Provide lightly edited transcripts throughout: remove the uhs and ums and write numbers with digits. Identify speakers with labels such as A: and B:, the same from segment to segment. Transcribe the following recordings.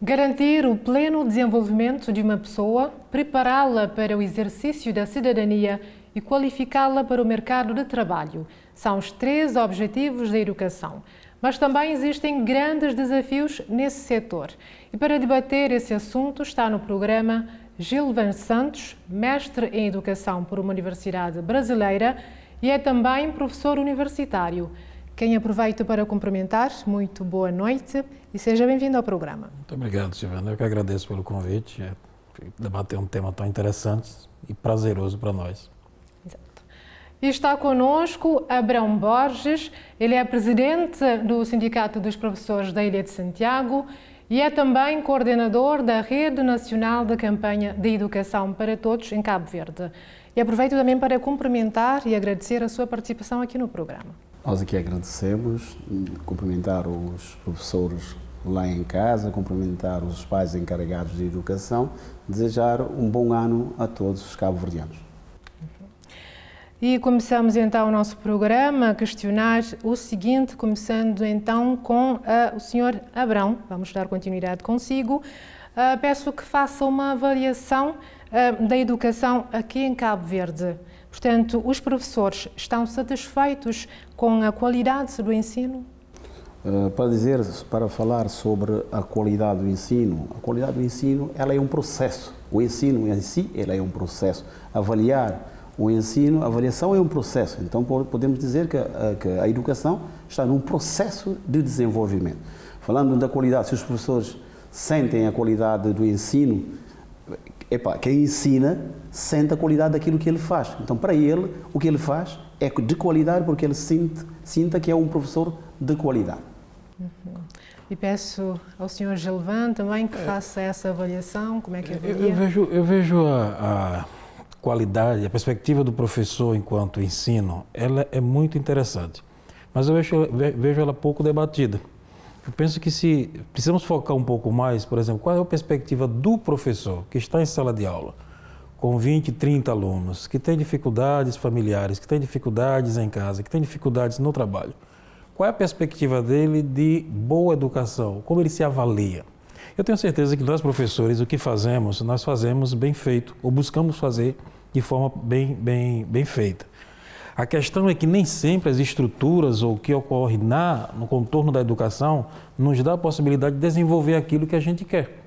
A: Garantir o pleno desenvolvimento de uma pessoa, prepará-la para o exercício da cidadania e qualificá-la para o mercado de trabalho são os 3 objetivos da educação. Mas também existem grandes desafios nesse setor. E para debater esse assunto está no programa Gilvan Santos, mestre em Educação por uma universidade brasileira e é também professor universitário. Quem aproveito para cumprimentar, muito boa noite e seja bem-vindo ao programa.
B: Muito obrigado, Silvana. Eu que agradeço pelo convite. Debater um tema tão interessante e prazeroso para nós.
A: Exato. E está conosco Abrão Borges, ele é presidente do Sindicato dos Professores da Ilha de Santiago e é também coordenador da Rede Nacional da Campanha de Educação para Todos em Cabo Verde. E aproveito também para cumprimentar e agradecer a sua participação aqui no programa.
C: Nós aqui agradecemos, cumprimentar os professores lá em casa, cumprimentar os pais encarregados de educação, desejar um bom ano a todos os cabo-verdianos.
A: E começamos então o nosso programa a questionar o seguinte, começando então com o Sr. Abrão. Vamos dar continuidade consigo. Peço que faça uma avaliação da educação aqui em Cabo Verde. Portanto, os professores estão satisfeitos com a qualidade do ensino?
C: Para falar sobre a qualidade do ensino, ela é um processo. O ensino em si, ela é um processo. Avaliar o ensino, a avaliação é um processo. Então, podemos dizer que a educação está num processo de desenvolvimento. Falando da qualidade, se os professores sentem a qualidade do ensino, quem ensina sente a qualidade daquilo que ele faz. Então, para ele, o que ele faz é de qualidade porque ele sinta que é um professor de qualidade.
A: E peço ao Sr. Gilvan também que faça essa avaliação. Como é que avalia?
B: Eu vejo a qualidade, a perspectiva do professor enquanto ensino, ela é muito interessante. Mas eu vejo ela pouco debatida. Eu penso que se precisamos focar um pouco mais, por exemplo, qual é a perspectiva do professor que está em sala de aula, com 20, 30 alunos, que tem dificuldades familiares, que tem dificuldades em casa, que tem dificuldades no trabalho. Qual é a perspectiva dele de boa educação? Como ele se avalia? Eu tenho certeza que nós, professores, o que fazemos, nós fazemos bem feito, ou buscamos fazer de forma bem feita. A questão é que nem sempre as estruturas ou o que ocorre no contorno da educação nos dá a possibilidade de desenvolver aquilo que a gente quer.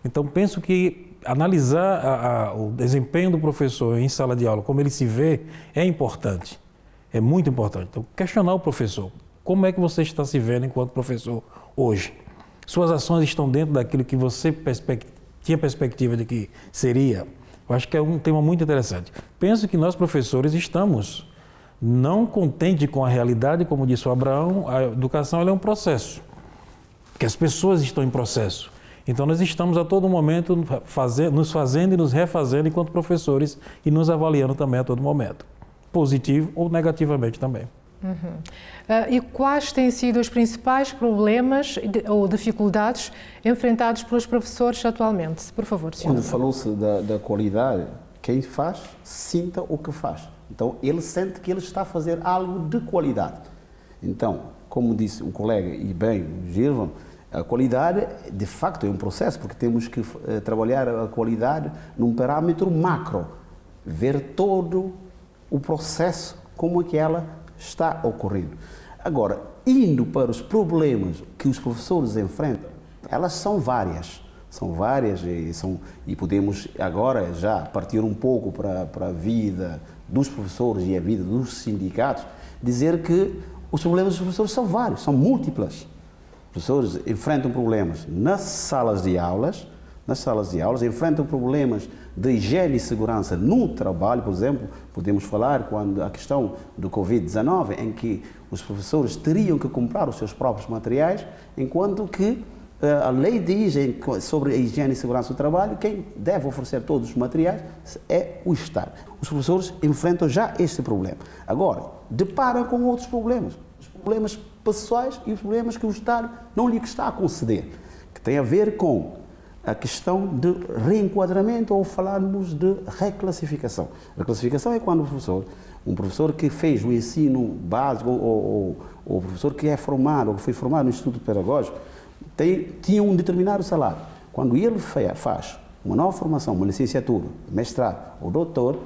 B: Então, penso que analisar o desempenho do professor em sala de aula, como ele se vê, é importante, é muito importante. Então, questionar o professor, como é que você está se vendo enquanto professor hoje? Suas ações estão dentro daquilo que você tinha perspectiva de que seria? Eu acho que é um tema muito interessante. Penso que nós, professores, estamos não contente com a realidade, como disse o Abraão, a educação ela é um processo, que as pessoas estão em processo. Então nós estamos a todo momento nos fazendo e nos refazendo enquanto professores e nos avaliando também a todo momento, positivo ou negativamente também.
A: E quais têm sido os principais problemas ou dificuldades enfrentados pelos professores atualmente? Por favor, senhor.
C: Quando falou-se da qualidade, quem faz, sinta o que faz. Então, ele sente que ele está a fazer algo de qualidade. Então, como disse o colega e bem o Gilvan, a qualidade, de facto, é um processo, porque temos que trabalhar a qualidade num parâmetro macro, ver todo o processo, como é que ela está ocorrendo. Agora, indo para os problemas que os professores enfrentam, elas são várias. E podemos agora já partir um pouco para a vida dos professores e a vida dos sindicatos, dizer que os problemas dos professores são vários, são múltiplos. Os professores enfrentam problemas nas salas de aulas, enfrentam problemas de higiene e segurança no trabalho, por exemplo, podemos falar quando a questão do Covid-19, em que os professores teriam que comprar os seus próprios materiais, enquanto que a lei diz sobre a higiene e segurança do trabalho, quem deve oferecer todos os materiais é o Estado. Os professores enfrentam já este problema. Agora, deparam com outros problemas, os problemas pessoais e os problemas que o Estado não lhe está a conceder, que tem a ver com a questão de reenquadramento ou falarmos de reclassificação. Reclassificação é quando um professor que fez o ensino básico ou professor que é formado ou que foi formado no Instituto Pedagógico tinha um determinado salário. quando ele faz uma nova formação, uma licenciatura, mestrado ou doutor,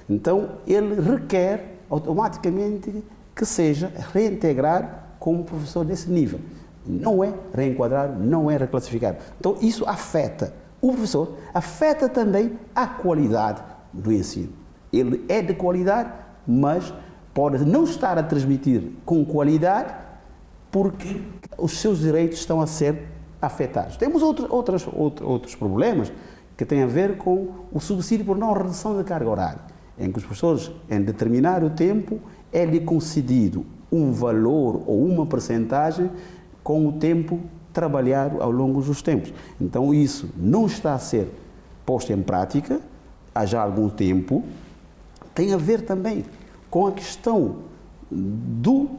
C: então ele requer automaticamente que seja reintegrado como professor desse nível. Não é reenquadrado, não é reclassificado. Então isso afeta o professor, afeta também a qualidade do ensino. Ele é de qualidade, mas pode não estar a transmitir com qualidade porque os seus direitos estão a ser afetados. Temos outros problemas que têm a ver com o subsídio por não redução da carga horária, em que os professores, em determinado tempo, é-lhe concedido um valor ou uma percentagem com o tempo trabalhado ao longo dos tempos. Então isso não está a ser posto em prática há já algum tempo. Tem a ver também com a questão do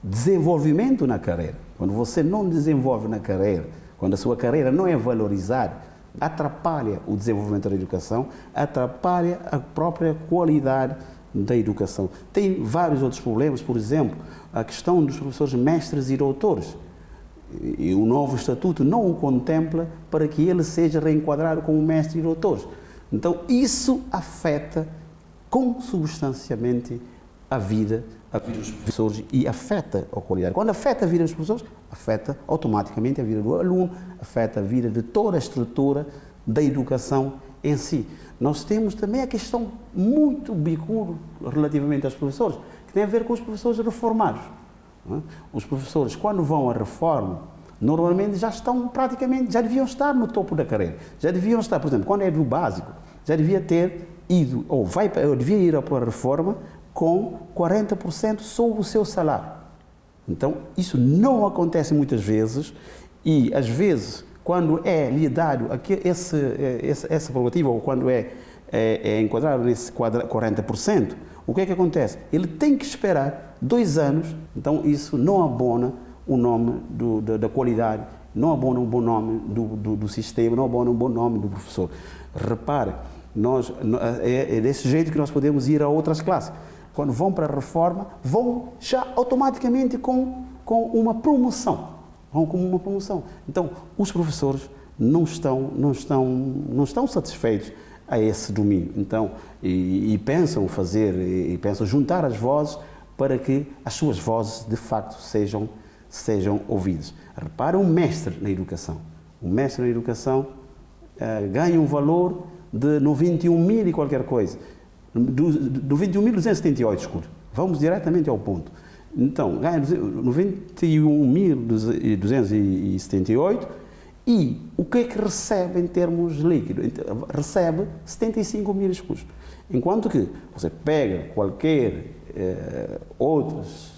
C: desenvolvimento na carreira. Quando você não desenvolve na carreira, quando a sua carreira não é valorizada, atrapalha o desenvolvimento da educação, atrapalha a própria qualidade da educação. Tem vários outros problemas, por exemplo, a questão dos professores mestres e doutores. E o novo estatuto não o contempla para que ele seja reenquadrado como mestre e doutor. Então, isso afeta consubstancialmente a vida dos professores e afeta a qualidade. Quando afeta a vida dos professores, afeta automaticamente a vida do aluno, afeta a vida de toda a estrutura da educação em si. Nós temos também a questão muito bicuda relativamente aos professores, que tem a ver com os professores reformados. Os professores, quando vão à reforma, normalmente já estão praticamente, já deviam estar no topo da carreira. Já deviam estar, por exemplo, quando é do básico, já devia ter ido, ou devia ir para a reforma com 40% sobre o seu salário. Então, isso não acontece muitas vezes e, às vezes, quando é lhe dado essa prerrogativa, ou quando é enquadrado nesse 40%, o que é que acontece? Ele tem que esperar 2 anos, então isso não abona o nome da qualidade, não abona um bom nome do sistema, não abona um bom nome do professor. Repare, é desse jeito que nós podemos ir a outras classes. Quando vão para a reforma, vão já automaticamente com uma promoção. Vão com uma promoção. Então, os professores não estão satisfeitos a esse domínio. Então, e pensam juntar as vozes para que as suas vozes, de facto, sejam ouvidas. Repara, um mestre na educação. Um mestre na educação ganha um valor de 91 mil e qualquer coisa. Do 21.278, escuro. Vamos diretamente ao ponto. Então, ganha 91.278 e o que é que recebe em termos líquidos? Recebe 75 mil escuros. Enquanto que você pega qualquer outros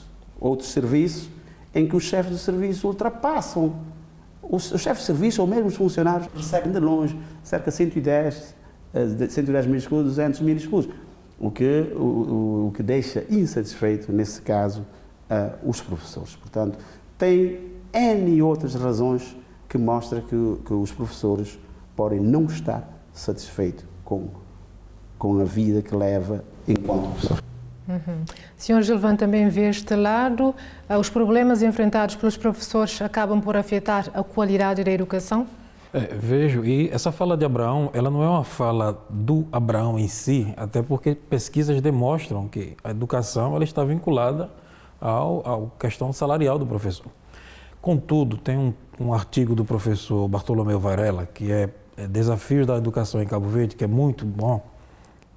C: serviços em que os chefes de serviço ultrapassam. Os chefes de serviço ou mesmo os funcionários recebem de longe cerca de 110 mil escuros, 200 mil escuros. O que deixa insatisfeito, nesse caso, os professores. Portanto, tem N outras razões que mostram que os professores podem não estar satisfeitos com a vida que leva enquanto professor.
A: Sr. Gilvan, também vê este lado, os problemas enfrentados pelos professores acabam por afetar a qualidade da educação?
B: Vejo, e essa fala de Abraão, ela não é uma fala do Abraão em si, até porque pesquisas demonstram que a educação ela está vinculada à questão salarial do professor. Contudo, tem um artigo do professor Bartolomeu Varela, que é Desafios da Educação em Cabo Verde, que é muito bom,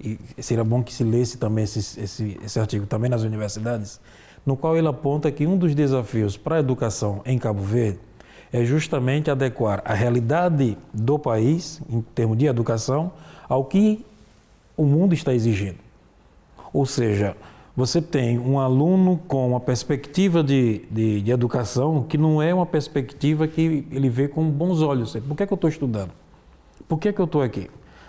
B: e seria bom que se lesse também esse artigo também nas universidades, no qual ele aponta que um dos desafios para a educação em Cabo Verde é justamente adequar a realidade do país, em termos de educação, ao que o mundo está exigindo. Ou seja, você tem um aluno com uma perspectiva de educação que não é uma perspectiva que ele vê com bons olhos. Por que é que eu estou estudando? Por que é que eu estou aqui?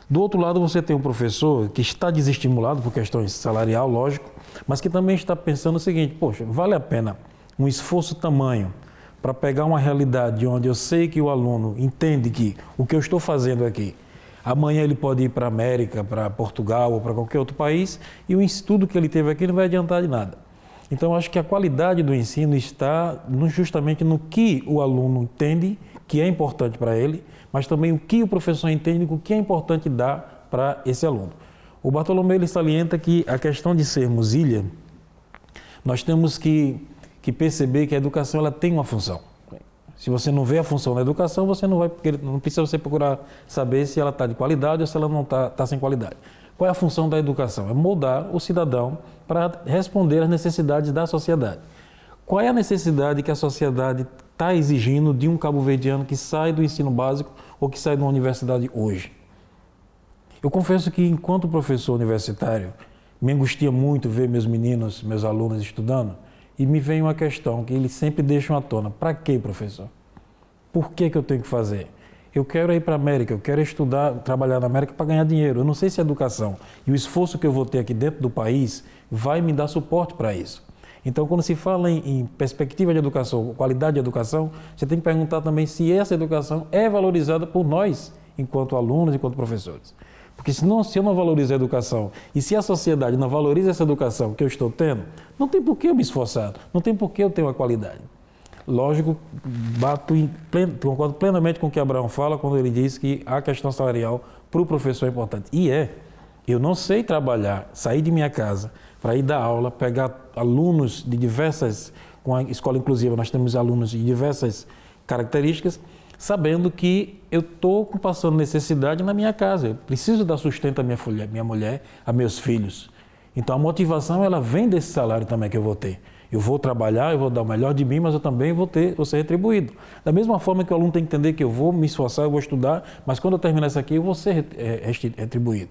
B: Do outro lado, você tem um professor que está desestimulado por questões salarial, lógico, mas que também está pensando o seguinte: poxa, vale a pena um esforço tamanho para pegar uma realidade onde eu sei que o aluno entende que o que eu estou fazendo aqui, amanhã ele pode ir para a América, para Portugal ou para qualquer outro país e o estudo que ele teve aqui não vai adiantar de nada. Então, acho que a qualidade do ensino está justamente no que o aluno entende que é importante para ele, mas também o que o professor entende, o que é importante dar para esse aluno. O Bartolomeu ele salienta que a questão de sermos ilha, nós temos que perceber que a educação ela tem uma função. Se você não vê a função da educação, você não precisa você procurar saber se ela está de qualidade ou se ela não está sem qualidade. Qual é a função da educação? É moldar o cidadão para responder às necessidades da sociedade. Qual é a necessidade que a sociedade está exigindo de um cabo-verdiano que sai do ensino básico ou que sai de uma universidade hoje? Eu confesso que, enquanto professor universitário, me angustia muito ver meus meninos, meus alunos estudando, e me vem uma questão que eles sempre deixam à tona. Para quê, professor? Por que eu tenho que fazer? Eu quero ir para a América, eu quero estudar, trabalhar na América para ganhar dinheiro. Eu não sei se a educação e o esforço que eu vou ter aqui dentro do país vai me dar suporte para isso. Então, quando se fala em perspectiva de educação, qualidade de educação, você tem que perguntar também se essa educação é valorizada por nós, enquanto alunos, enquanto professores. Porque se eu não valorizo a educação e se a sociedade não valoriza essa educação que eu estou tendo, não tem por que eu me esforçar, não tem por que eu ter uma qualidade. Lógico, concordo plenamente com o que Abraão fala quando ele diz que a questão salarial para o professor é importante. E eu não sei trabalhar, sair de minha casa para ir dar aula, pegar alunos de diversas, com a escola inclusiva nós temos alunos de diversas características, sabendo que eu estou passando necessidade na minha casa. Eu preciso dar sustento à minha mulher, a meus filhos. Então a motivação ela vem desse salário também que eu vou ter. Eu vou trabalhar, eu vou dar o melhor de mim, mas eu também vou ser retribuído. Da mesma forma que o aluno tem que entender que eu vou me esforçar, eu vou estudar, mas quando eu terminar isso aqui eu vou ser retribuído.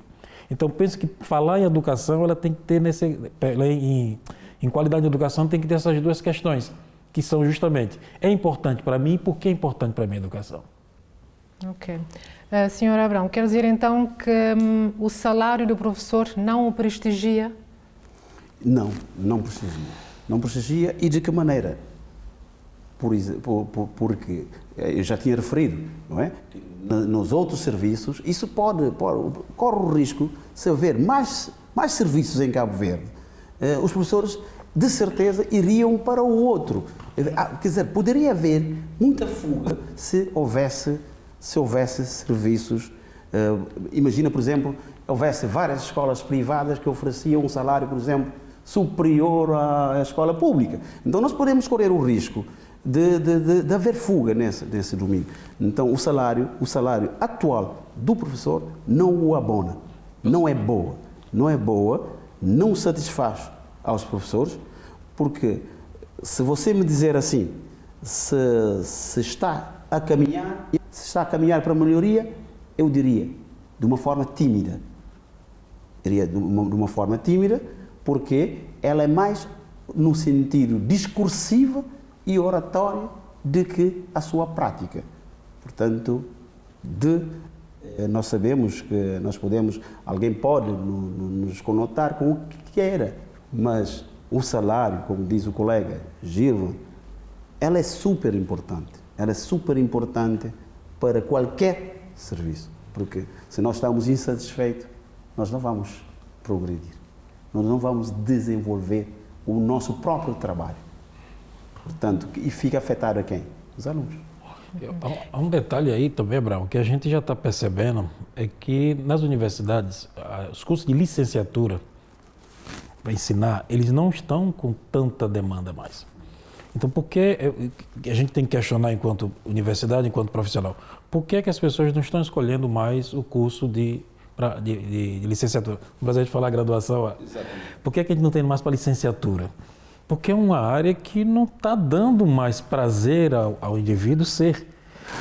B: Então penso que falar em educação, ela tem que ter em qualidade de educação tem que ter essas duas questões, que são justamente, é importante para mim e por que é importante para mim a educação?
A: Ok. Senhor Abraão, quer dizer então que o salário do professor não o prestigia?
C: Não, não prestigia. Não prestigia e de que maneira? Porque eu já tinha referido, não é? Nos outros serviços, isso corre o risco, se houver mais serviços em Cabo Verde, os professores de certeza iriam para o outro. Quer dizer, poderia haver muita fuga se houvesse serviços. Imagina, por exemplo, houvesse várias escolas privadas que ofereciam um salário, por exemplo, superior à escola pública. Então nós podemos correr o risco de haver fuga nesse domínio. Então o salário atual do professor não o abona, não é boa, não satisfaz aos professores, porque se você me dizer assim, se está a caminhar para a melhoria, eu diria de uma forma tímida. De uma forma tímida, porque ela é mais no sentido discursivo e oratório do que a sua prática. Portanto, nós sabemos que alguém pode nos conotar com o que queira, mas o salário, como diz o colega Gilvan, ela é super importante. Ela é super importante para qualquer serviço, porque se nós estamos insatisfeitos, nós não vamos progredir. Nós não vamos desenvolver o nosso próprio trabalho. Portanto, e fica afetado a quem? Os alunos.
B: Há um detalhe aí também, Abraão, que a gente já está percebendo, é que nas universidades, os cursos de licenciatura para ensinar, eles não estão com tanta demanda mais. Então, por que a gente tem que questionar enquanto universidade, enquanto profissional, por que as pessoas não estão escolhendo mais o curso de licenciatura? No Brasil a gente fala graduação. Por que a gente não tem mais para licenciatura? Porque é uma área que não está dando mais prazer ao indivíduo ser.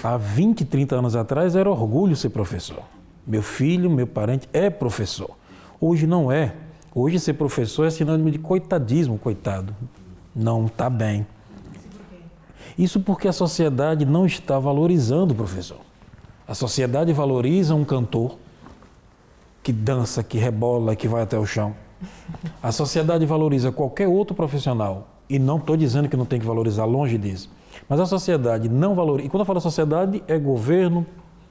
B: Há 20, 30 anos atrás era orgulho ser professor. Meu filho, meu parente é professor. Hoje não é. Hoje ser professor é sinônimo de coitadismo, coitado. Não está bem. Isso porque a sociedade não está valorizando o professor. A sociedade valoriza um cantor que dança, que rebola, que vai até o chão. A sociedade valoriza qualquer outro profissional, e não estou dizendo que não tem que valorizar, longe disso, mas a sociedade não valoriza, e quando eu falo sociedade, é governo,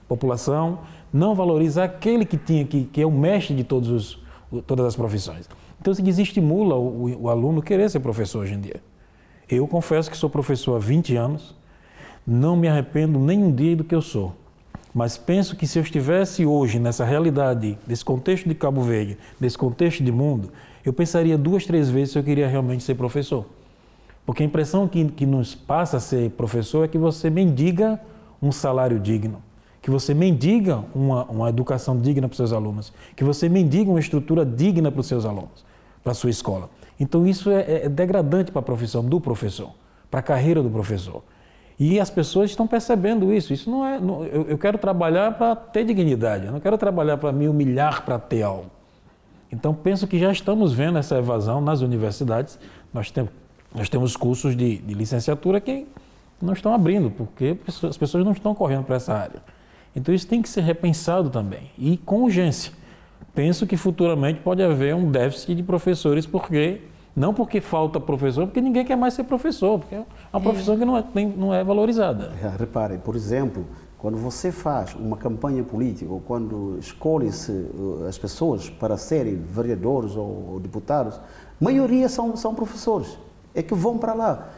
B: população, não valoriza aquele que é o mestre de todas as profissões. Então isso desestimula o aluno querer ser professor hoje em dia. Eu confesso que sou professor há 20 anos, Não me arrependo nem um dia do que eu sou. Mas penso que se eu estivesse hoje nessa realidade, nesse contexto de Cabo Verde, nesse contexto de mundo, eu pensaria 2, 3 vezes se eu queria realmente ser professor. Porque a impressão que nos passa a ser professor é que você mendiga um salário digno, que você mendiga uma educação digna para os seus alunos, que você mendiga uma estrutura digna para os seus alunos, para a sua escola. Então isso é degradante para a profissão do professor, para a carreira do professor. E as pessoas estão percebendo isso. Isso não é. Eu quero trabalhar para ter dignidade, eu não quero trabalhar para me humilhar para ter algo. Então penso que já estamos vendo essa evasão nas universidades. Nós temos cursos de licenciatura que não estão abrindo, porque as pessoas não estão correndo para essa área. Então isso tem que ser repensado também, e com urgência. Penso que futuramente pode haver um déficit de professores, não porque falta professor, porque ninguém quer mais ser professor, porque é uma profissão que não é valorizada.
C: Repare, por exemplo, quando você faz uma campanha política, ou quando escolhe-se as pessoas para serem vereadores ou deputados, a maioria são professores, é que vão para lá.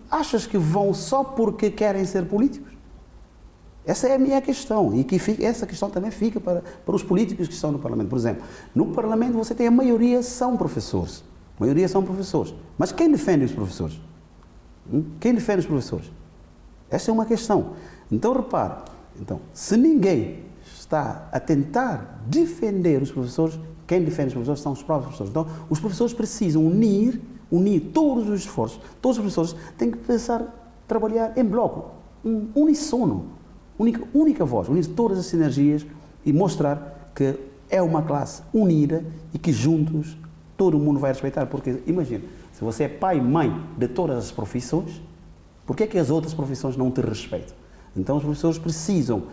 C: Achas que vão só porque querem ser políticos? Essa é a minha questão, e essa questão também fica para os políticos que estão no Parlamento. Por exemplo, no Parlamento você tem a maioria são professores. A maioria são professores. Mas quem defende os professores? Quem defende os professores? Essa é uma questão. Então, repare, se ninguém está a tentar defender os professores, quem defende os professores são os próprios professores. Então, os professores precisam unir todos os esforços. Todos os professores têm que trabalhar em bloco, uníssono, única voz, unir todas as sinergias e mostrar que é uma classe unida e que juntos todo mundo vai respeitar. Porque, imagina, se você é pai e mãe de todas as profissões, por que as outras profissões não te respeitam? Então os professores precisam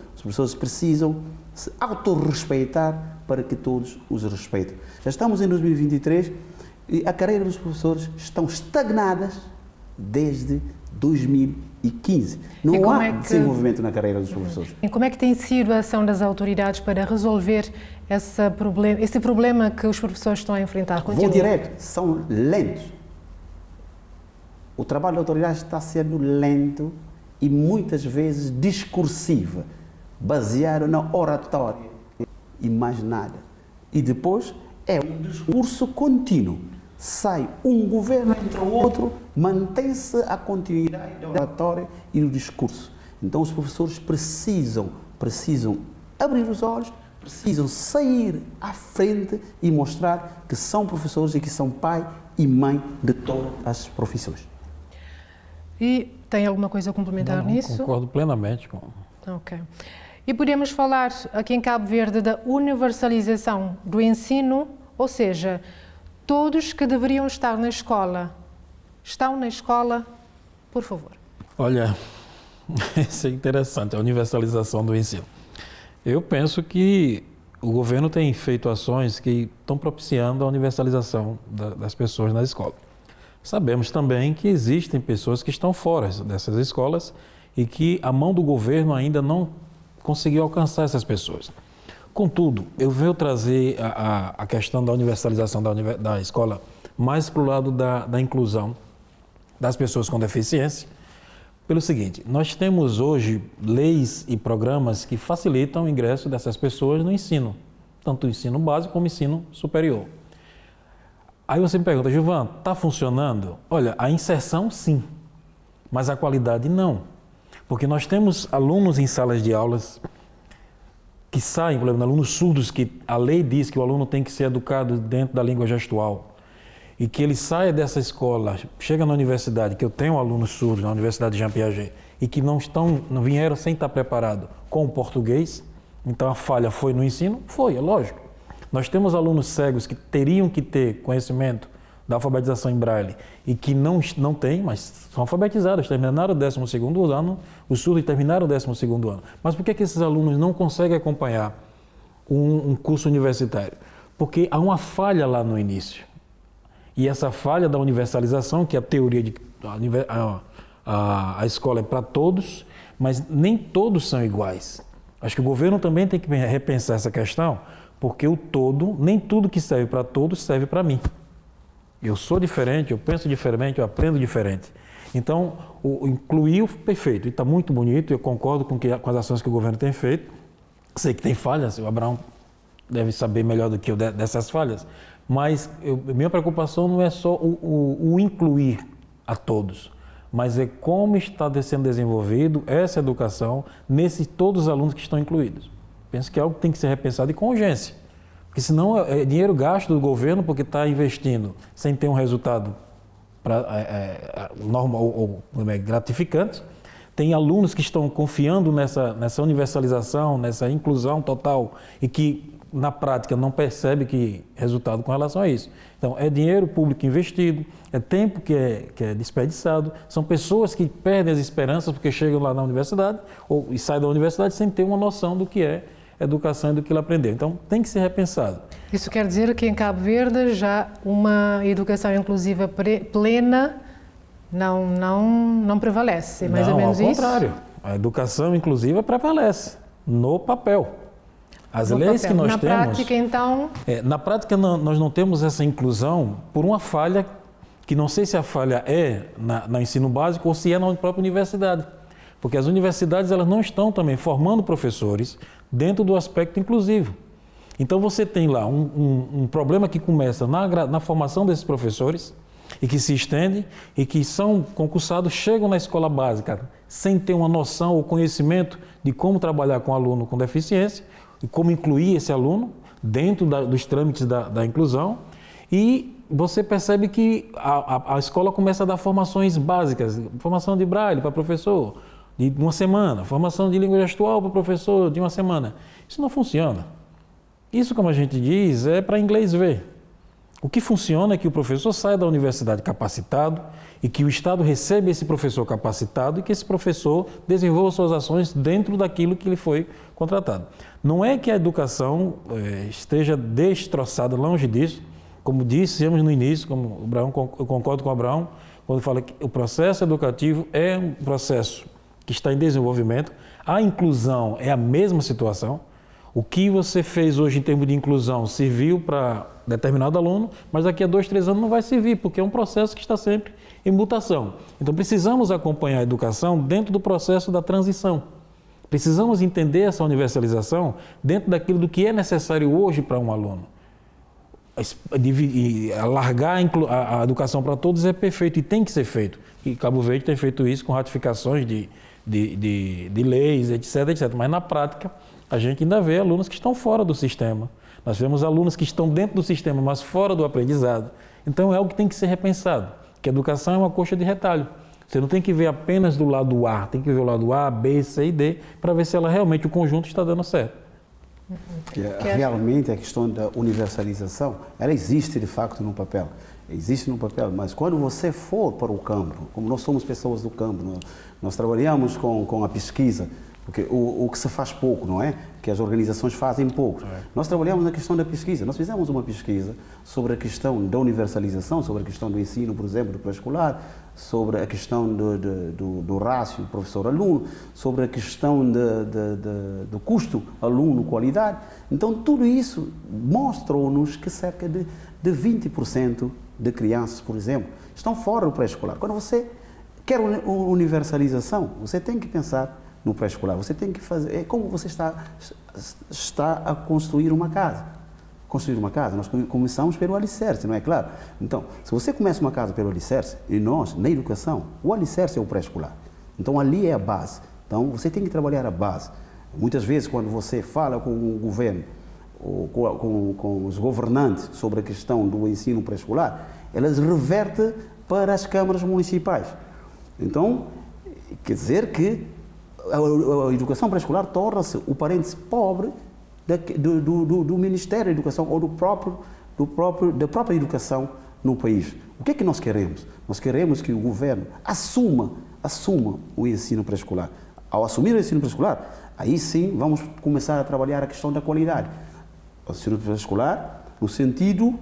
C: se autorrespeitar para que todos os respeitem. Já estamos em 2023 e a carreira dos professores estão estagnadas desde 2015. Não há desenvolvimento na carreira dos professores.
A: E como é que tem sido a ação das autoridades para resolver esse problema que os professores estão a enfrentar?
C: Vou direto, são lentos. O trabalho da autoridade está sendo lento e muitas vezes discursivo, baseado na oratória e mais nada. E depois é um discurso contínuo. Sai um governo, entra o outro, mantém-se a continuidade da oratória e do discurso. Então os professores precisam abrir os olhos, precisam sair à frente e mostrar que são professores e que são pai e mãe de todas as profissões.
A: E tem alguma coisa a complementar nisso?
B: Concordo plenamente com...
A: Ok. E podemos falar aqui em Cabo Verde da universalização do ensino, ou seja, todos que deveriam estar na escola, estão na escola, por favor.
B: Olha, isso é interessante, a universalização do ensino. Eu penso que o governo tem feito ações que estão propiciando a universalização das pessoas na escola. Sabemos também que existem pessoas que estão fora dessas escolas e que a mão do governo ainda não conseguiu alcançar essas pessoas. Contudo, eu venho trazer a questão da universalização da escola mais para o lado da inclusão das pessoas com deficiência, pelo seguinte: nós temos hoje leis e programas que facilitam o ingresso dessas pessoas no ensino, tanto o ensino básico como o ensino superior. Aí você me pergunta, Gilvan, está funcionando? Olha, a inserção sim, mas a qualidade não. Porque nós temos alunos em salas de aulas que saem, por exemplo, alunos surdos, que a lei diz que o aluno tem que ser educado dentro da língua gestual, e que ele saia dessa escola, chega na universidade, que eu tenho alunos surdos na Universidade Jean Piaget, e que não vieram sem estar preparado com o português, então a falha foi no ensino? Foi, é lógico. Nós temos alunos cegos que teriam que ter conhecimento da alfabetização em braille e que não têm, mas são alfabetizados, terminaram o 12º ano, os surdos terminaram o 12º ano. Mas por que esses alunos não conseguem acompanhar um curso universitário? Porque há uma falha lá no início. E essa falha da universalização, que é a teoria de a escola é para todos, mas nem todos são iguais. Acho que o governo também tem que repensar essa questão, porque o todo, nem tudo que serve para todos serve para mim. Eu sou diferente, eu penso diferente, eu aprendo diferente. Então, incluiu perfeito, e está muito bonito, eu concordo com as ações que o governo tem feito. Sei que tem falhas, o Abraão deve saber melhor do que eu dessas falhas, mas minha preocupação não é só o incluir a todos, mas é como está sendo desenvolvido essa educação nesses todos os alunos que estão incluídos. Penso que é algo que tem que ser repensado e com urgência, porque senão é dinheiro gasto do governo porque está investindo sem ter um resultado normal ou gratificante. Tem alunos que estão confiando nessa universalização, nessa inclusão total e que na prática não percebe que resultado com relação a isso. Então é dinheiro público investido, é tempo que é desperdiçado, são pessoas que perdem as esperanças porque chegam lá na universidade e saem da universidade sem ter uma noção do que é educação e do que ele aprendeu. Então tem que ser repensado.
A: Isso quer dizer que em Cabo Verde já uma educação inclusiva plena não prevalece, é mais ou menos isso?
B: Ao contrário, a educação inclusiva prevalece no papel. As leis que nós temos...
A: Na prática, então...
B: Na prática, nós não temos essa inclusão por uma falha, que não sei se a falha é no ensino básico ou se é na própria universidade. Porque as universidades elas não estão também formando professores dentro do aspecto inclusivo. Então você tem lá um problema que começa na formação desses professores e que se estende e que são concursados, chegam na escola básica sem ter uma noção ou conhecimento de como trabalhar com aluno com deficiência e como incluir esse aluno dentro dos trâmites da inclusão, e você percebe que a escola começa a dar formações básicas, formação de braille para professor de uma semana, formação de língua gestual para professor de uma semana. Isso não funciona. Isso, como a gente diz, é para inglês ver. O que funciona é que o professor saia da universidade capacitado e que o Estado receba esse professor capacitado e que esse professor desenvolva suas ações dentro daquilo que ele foi contratado. Não é que a educação esteja destroçada, longe disso. Como dissemos no início, como eu concordo com o Abraão, quando fala que o processo educativo é um processo que está em desenvolvimento. A inclusão é a mesma situação. O que você fez hoje em termos de inclusão serviu para determinado aluno, mas daqui a 2, 3 anos não vai servir, porque é um processo que está sempre em mutação. Então precisamos acompanhar a educação dentro do processo da transição. Precisamos entender essa universalização dentro daquilo do que é necessário hoje para um aluno. Alargar a educação para todos é perfeito e tem que ser feito. E Cabo Verde tem feito isso com ratificações de leis, etc. Mas na prática, a gente ainda vê alunos que estão fora do sistema. Nós vemos alunos que estão dentro do sistema, mas fora do aprendizado. Então é algo que tem que ser repensado, que a educação é uma coxa de retalho. Você não tem que ver apenas do lado A, tem que ver o lado A, B, C e D, para ver se ela realmente, o conjunto está dando certo.
C: Realmente a questão da universalização, ela existe de facto no papel. Existe no papel, mas quando você for para o campo, como nós somos pessoas do campo, nós trabalhamos com a pesquisa, porque o que se faz pouco, não é? Que as organizações fazem pouco. Nós trabalhamos na questão da pesquisa. Nós fizemos uma pesquisa sobre a questão da universalização, sobre a questão do ensino, por exemplo, do pré-escolar, sobre a questão do rácio professor-aluno, sobre a questão do custo aluno-qualidade. Então, tudo isso mostrou-nos que cerca de 20% de crianças, por exemplo, estão fora do pré-escolar. Quando você quer universalização, você tem que pensar no pré-escolar. Você tem que fazer... É como você está a construir uma casa. Construir uma casa, nós começamos pelo alicerce, não é claro? Então, se você começa uma casa pelo alicerce, e nós, na educação, o alicerce é o pré-escolar. Então, ali é a base. Então, você tem que trabalhar a base. Muitas vezes, quando você fala com o governo, ou com os governantes sobre a questão do ensino pré-escolar, elas revertem para as câmaras municipais. Então, quer dizer que a educação pré-escolar torna-se o parênteses pobre do Ministério da Educação ou da própria educação no país. O que é que nós queremos? Nós queremos que o governo assuma o ensino pré-escolar. Ao assumir o ensino pré-escolar, aí sim vamos começar a trabalhar a questão da qualidade. O ensino pré-escolar no sentido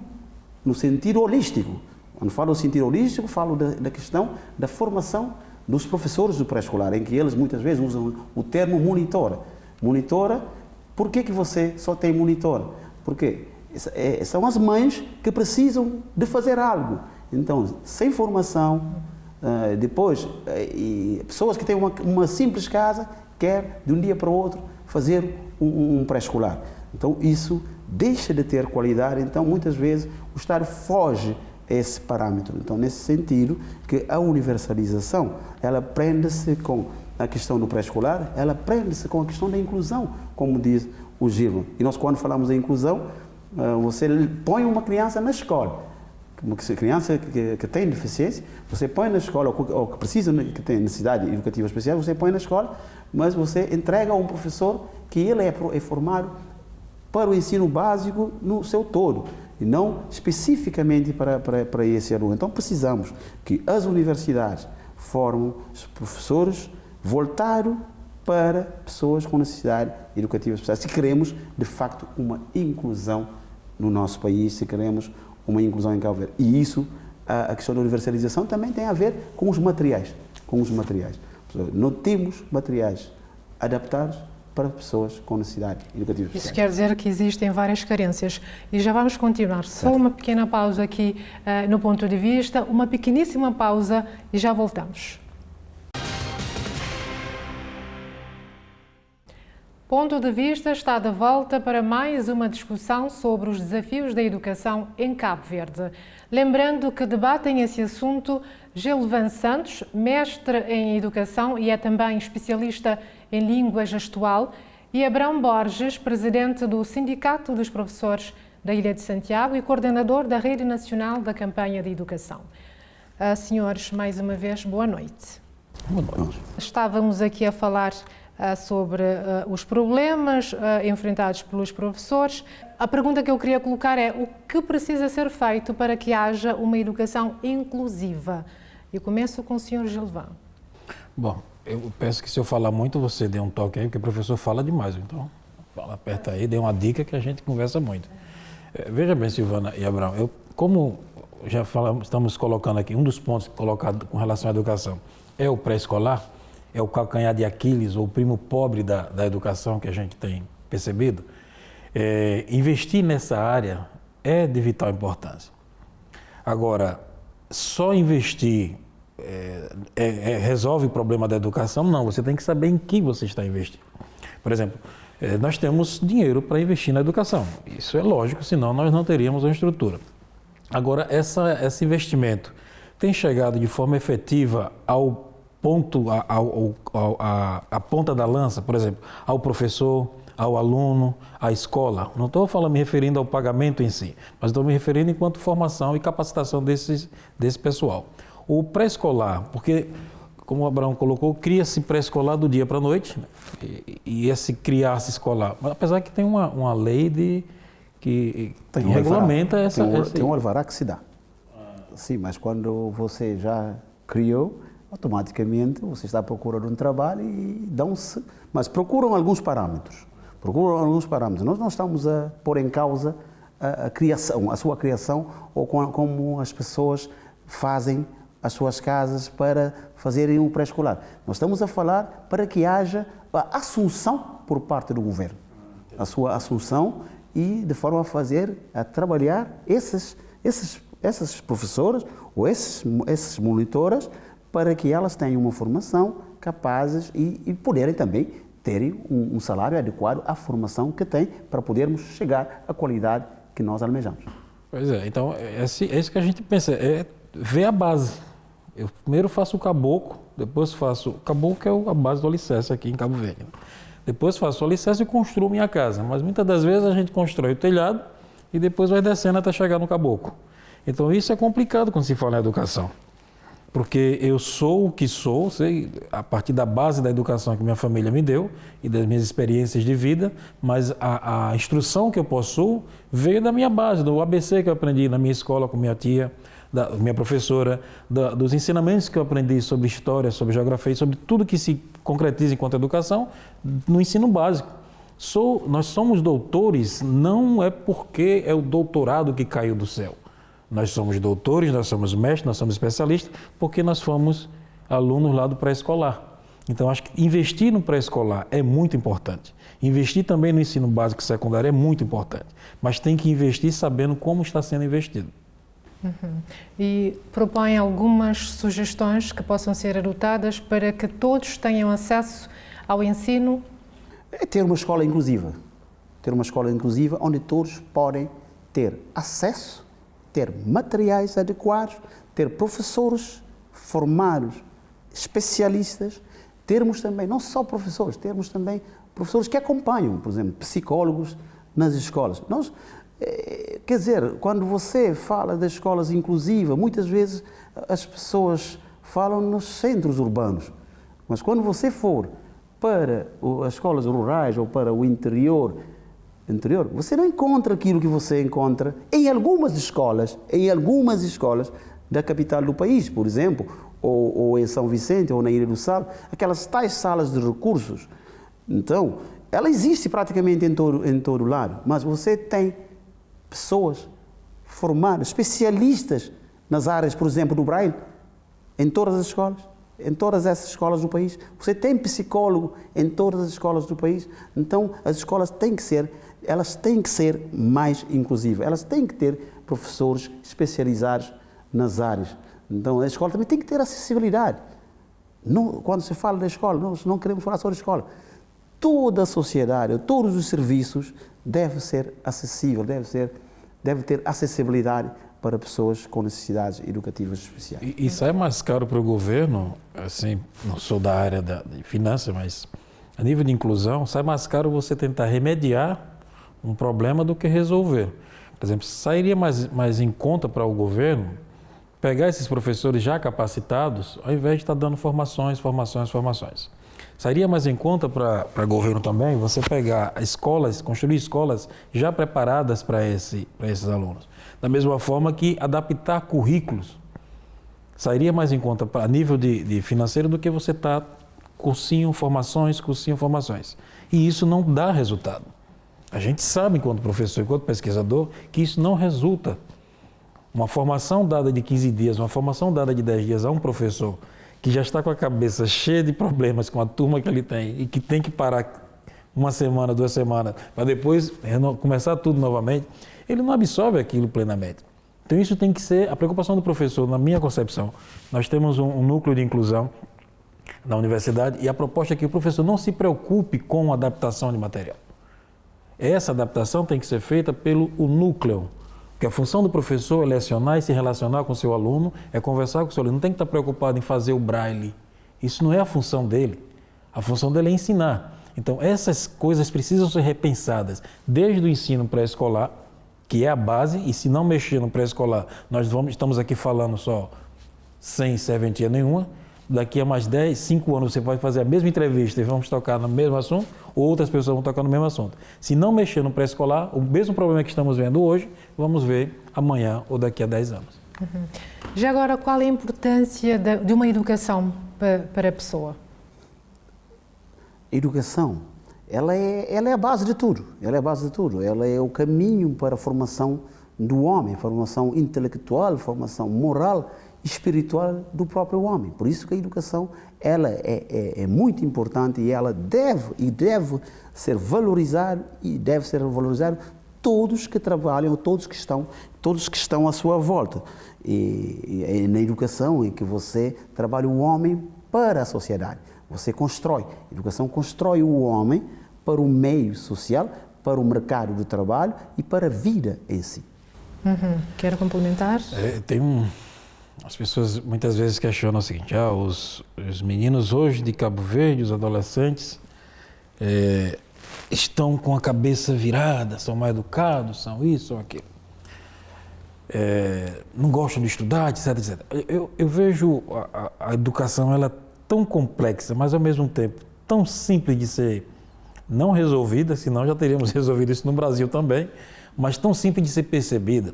C: holístico. Quando falo do sentido holístico, falo da questão da formação dos professores do pré-escolar, em que eles muitas vezes usam o termo monitora. Monitora, por que você só tem monitora? Porque são as mães que precisam de fazer algo. Então, sem formação, Depois, pessoas que têm uma simples casa, quer de um dia para o outro fazer um pré-escolar. Então isso deixa de ter qualidade, então muitas vezes o Estado foge a esse parâmetro. Então nesse sentido que a universalização, ela prende-se com a questão do pré-escolar, ela prende-se com a questão da inclusão, como diz o Gilvan. E nós quando falamos em inclusão, você põe uma criança na escola, uma criança que tem deficiência, você põe na escola, ou que precisa, que tem necessidade educativa especial, você põe na escola, mas você entrega a um professor que ele é formado para o ensino básico no seu todo, e não especificamente para esse aluno. Então precisamos que as universidades formem professores voltados para pessoas com necessidade educativa especial. Se queremos, de facto, uma inclusão no nosso país, se queremos uma inclusão em Cabo Verde. E isso, a questão da universalização também tem a ver com os materiais. Não temos materiais adaptados para pessoas com necessidade educativa especial.
A: Isso quer dizer que existem várias carências. E já vamos continuar. Só uma pequena pausa aqui no ponto de vista, uma pequeníssima pausa e já voltamos. Ponto de Vista está de volta para mais uma discussão sobre os desafios da educação em Cabo Verde. Lembrando que debatem esse assunto Gilvan Santos, mestre em Educação e é também especialista em Língua Gestual, e Abrão Borges, presidente do Sindicato dos Professores da Ilha de Santiago e coordenador da Rede Nacional da Campanha de Educação. Senhores, mais uma vez, boa noite.
B: Boa noite.
A: Estávamos aqui a falar sobre os problemas enfrentados pelos professores. A pergunta que eu queria colocar é o que precisa ser feito para que haja uma educação inclusiva? Eu começo com o Sr. Gilvan. Bom,
B: eu penso que se eu falar muito, você dê um toque aí, porque o professor fala demais. Então, fala, aperta aí, dê uma dica que a gente conversa muito. Veja bem, Silvana e Abrão, como já falamos, estamos colocando aqui, um dos pontos colocados com relação à educação é o pré-escolar, é o calcanhar de Aquiles, ou o primo pobre da educação que a gente tem percebido. Investir nessa área é de vital importância. Agora, só investir resolve o problema da educação? Não, você tem que saber em que você está investindo. Por exemplo, nós temos dinheiro para investir na educação. Isso é lógico, senão nós não teríamos uma estrutura. Agora, esse investimento tem chegado de forma efetiva ao ponto, a ponta da lança, por exemplo, ao professor, ao aluno, à escola. Não estou me referindo ao pagamento em si, mas estou me referindo enquanto formação e capacitação desse pessoal. O pré-escolar, porque, como o Abraão colocou, cria-se pré-escolar do dia para a noite, né? E esse criar-se escolar, mas apesar que tem uma lei que regulamenta essa...
C: Tem um alvará que se dá. Sim, mas quando você já criou, automaticamente você está à procura de um trabalho e dão-se... Mas procuram alguns parâmetros. Nós não estamos a pôr em causa a sua criação, ou como as pessoas fazem as suas casas para fazerem um pré-escolar. Nós estamos a falar para que haja a assunção por parte do governo. A sua assunção e de forma a trabalhar essas professoras ou essas monitoras para que elas tenham uma formação capazes e poderem também terem um salário adequado à formação que têm para podermos chegar à qualidade que nós almejamos.
B: Pois é, então é isso que a gente pensa, é ver a base. Eu primeiro faço o caboclo, depois faço... O caboclo que é a base do alicerce aqui em Cabo Verde. Depois faço o alicerce e construo minha casa, mas muitas das vezes a gente constrói o telhado e depois vai descendo até chegar no caboclo. Então isso é complicado quando se fala em educação. Porque eu sou o que sou, sei, a partir da base da educação que minha família me deu e das minhas experiências de vida, mas a instrução que eu possuo veio da minha base, do ABC que eu aprendi na minha escola com minha tia, da minha professora, dos ensinamentos que eu aprendi sobre história, sobre geografia, sobre tudo que se concretiza enquanto educação no ensino básico. Nós somos doutores, não é porque é o doutorado que caiu do céu. Nós somos doutores, nós somos mestres, nós somos especialistas, porque nós fomos alunos lá do pré-escolar. Então, acho que investir no pré-escolar é muito importante. Investir também no ensino básico e secundário é muito importante. Mas tem que investir sabendo como está sendo investido.
A: E propõe algumas sugestões que possam ser adotadas para que todos tenham acesso ao ensino?
C: É ter uma escola inclusiva. Ter uma escola inclusiva onde todos podem ter acesso, ter materiais adequados, ter professores formados, especialistas, termos também, não só professores, termos também professores que acompanham, por exemplo, psicólogos nas escolas. Quer dizer, quando você fala das escolas inclusivas, muitas vezes as pessoas falam nos centros urbanos, mas quando você for para as escolas rurais ou para o interior, você não encontra aquilo que você encontra em algumas escolas da capital do país, por exemplo, ou em São Vicente ou na Ilha do Sal, aquelas tais salas de recursos. Então, ela existe praticamente em todo lado, mas você tem pessoas formadas, especialistas nas áreas, por exemplo, do Braille, em todas as escolas, em todas essas escolas do país. Você tem psicólogo em todas as escolas do país. Então, as escolas têm que ser mais inclusivas, elas têm que ter professores especializados nas áreas. Então, a escola também tem que ter acessibilidade. Quando se fala da escola, nós não queremos falar só da escola. Toda a sociedade, todos os serviços devem ser acessíveis, deve ter acessibilidade para pessoas com necessidades educativas especiais.
B: E sai mais caro para o governo, assim, não sou da área de finanças, mas a nível de inclusão, sai mais caro você tentar remediar um problema do que resolver. Por exemplo, sairia mais em conta para o governo pegar esses professores já capacitados, ao invés de estar dando formações. Sairia mais em conta para o governo também você pegar escolas, construir escolas já preparadas para esses alunos. Da mesma forma que adaptar currículos. Sairia mais em conta a nível de financeiro do que você estar cursinho, formações. E isso não dá resultado. A gente sabe, enquanto professor, enquanto pesquisador, que isso não resulta. Uma formação dada de 15 dias, uma formação dada de 10 dias a um professor que já está com a cabeça cheia de problemas com a turma que ele tem e que tem que parar uma semana, 2 semanas, para depois começar tudo novamente, ele não absorve aquilo plenamente. Então isso tem que ser a preocupação do professor, na minha concepção. Nós temos um núcleo de inclusão na universidade e a proposta é que o professor não se preocupe com a adaptação de material. Essa adaptação tem que ser feita pelo núcleo. Porque a função do professor é lecionar e se relacionar com o seu aluno, é conversar com o seu aluno. Não tem que estar preocupado em fazer o braille. Isso não é a função dele. A função dele é ensinar. Então, essas coisas precisam ser repensadas desde o ensino pré-escolar, que é a base, e se não mexer no pré-escolar, estamos aqui falando só sem serventia nenhuma. Daqui a mais 5 anos você vai fazer a mesma entrevista e vamos tocar no mesmo assunto, ou outras pessoas vão tocar no mesmo assunto. Se não mexer no pré-escolar, o mesmo problema que estamos vendo hoje, vamos ver amanhã ou daqui a 10 anos.
A: Já agora, qual é a importância de uma educação para a pessoa?
C: A educação, ela é a base de tudo. Ela é o caminho para a formação do homem, formação intelectual, formação moral, espiritual do próprio homem. Por isso que a educação ela é muito importante e ela deve ser valorizada todos que trabalham, todos que estão à sua volta. E é na educação em que você trabalha o homem para a sociedade. Você constrói. A educação constrói o homem para o meio social, para o mercado do trabalho e para a vida em si.
A: Quero complementar?
B: As pessoas muitas vezes questionam o seguinte: os meninos hoje de Cabo Verde, os adolescentes, estão com a cabeça virada, são mais educados, são isso, são aquilo. Não gostam de estudar, etc, etc. Eu vejo a educação ela tão complexa, mas ao mesmo tempo tão simples de ser não resolvida, senão já teríamos resolvido isso no Brasil também, mas tão simples de ser percebida.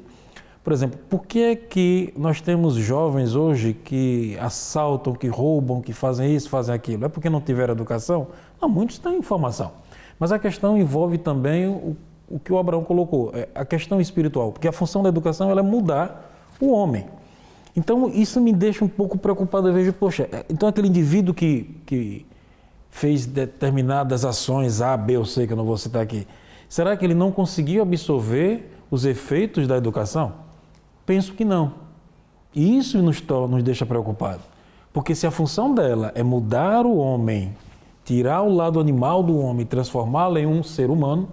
B: Por exemplo, por que é que nós temos jovens hoje que assaltam, que roubam, que fazem isso, fazem aquilo? É porque não tiveram educação? Não, muitos têm informação. Mas a questão envolve também o que o Abraão colocou, a questão espiritual, porque a função da educação ela é mudar o homem. Então, isso me deixa um pouco preocupado. Eu vejo, poxa, então aquele indivíduo que fez determinadas ações A, B ou C, que eu não vou citar aqui, será que ele não conseguiu absorver os efeitos da educação? Penso que não. E isso nos deixa preocupados. Porque se a função dela é mudar o homem, tirar o lado animal do homem e transformá-lo em um ser humano,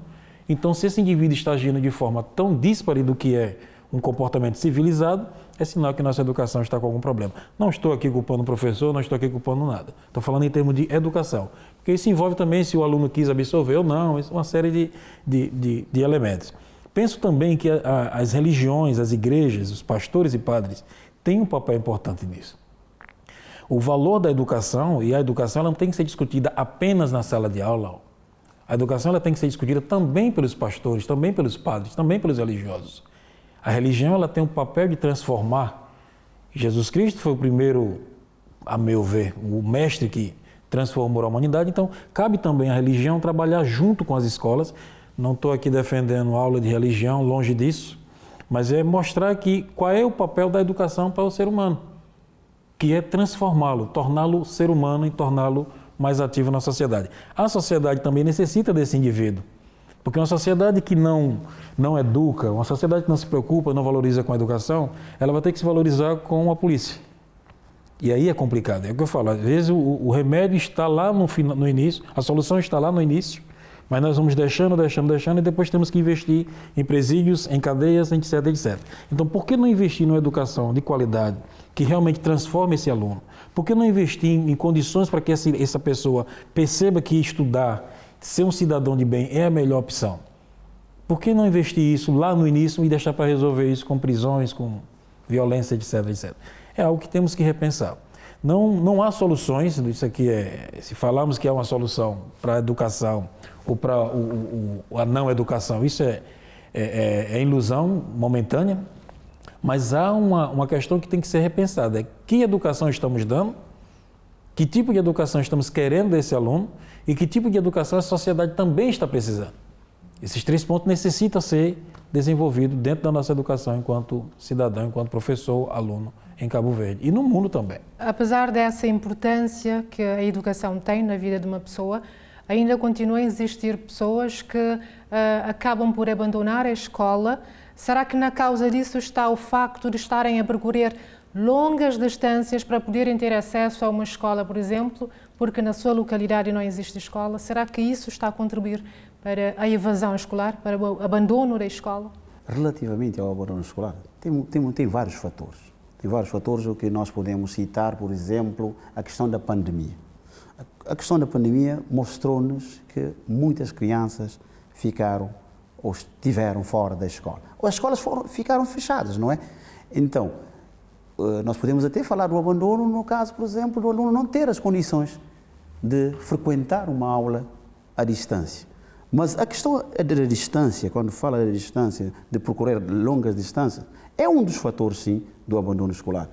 B: então se esse indivíduo está agindo de forma tão díspare do que é um comportamento civilizado, é sinal que nossa educação está com algum problema. Não estou aqui culpando o professor, não estou aqui culpando nada. Estou falando em termos de educação. Porque isso envolve também se o aluno quis absorver ou não, uma série de elementos. Penso também que as religiões, as igrejas, os pastores e padres têm um papel importante nisso. O valor da educação, e a educação ela não tem que ser discutida apenas na sala de aula. A educação ela tem que ser discutida também pelos pastores, também pelos padres, também pelos religiosos. A religião ela tem um papel de transformar. Jesus Cristo foi o primeiro, a meu ver, o mestre que transformou a humanidade. Então, cabe também à religião trabalhar junto com as escolas. Não estou aqui defendendo aula de religião, longe disso, mas é mostrar que qual é o papel da educação para o ser humano, que é transformá-lo, torná-lo ser humano e torná-lo mais ativo na sociedade. A sociedade também necessita desse indivíduo, porque uma sociedade que não educa, uma sociedade que não se preocupa, não valoriza com a educação, ela vai ter que se valorizar com a polícia. E aí é complicado, é o que eu falo, às vezes o remédio está lá no início, a solução está lá no início, mas nós vamos deixando e depois temos que investir em presídios, em cadeias, etc, etc. Então, por que não investir numa educação de qualidade que realmente transforme esse aluno? Por que não investir em condições para que essa pessoa perceba que estudar, ser um cidadão de bem é a melhor opção? Por que não investir isso lá no início e deixar para resolver isso com prisões, com violência, etc, etc? É algo que temos que repensar. Não há soluções, isso aqui se falarmos que é uma solução para a educação ou para a não educação, isso é ilusão momentânea, mas há uma questão que tem que ser repensada, é que educação estamos dando, que tipo de educação estamos querendo desse aluno e que tipo de educação a sociedade também está precisando. Esses 3 pontos necessitam ser desenvolvidos dentro da nossa educação enquanto cidadão, enquanto professor, aluno em Cabo Verde e no mundo também.
A: Apesar dessa importância que a educação tem na vida de uma pessoa, ainda continuam a existir pessoas que acabam por abandonar a escola. Será que na causa disso está o facto de estarem a percorrer longas distâncias para poderem ter acesso a uma escola, por exemplo, porque na sua localidade não existe escola? Será que isso está a contribuir para a evasão escolar, para o abandono da escola?
C: Relativamente ao abandono escolar, tem vários fatores. Tem vários fatores, o que nós podemos citar, por exemplo, a questão da pandemia. A questão da pandemia mostrou-nos que muitas crianças ficaram ou estiveram fora da escola. Ou as escolas ficaram fechadas, não é? Então, nós podemos até falar do abandono no caso, por exemplo, do aluno não ter as condições de frequentar uma aula à distância. Mas a questão da distância, quando fala da distância, de procurar longas distâncias, é um dos fatores, sim, do abandono escolar.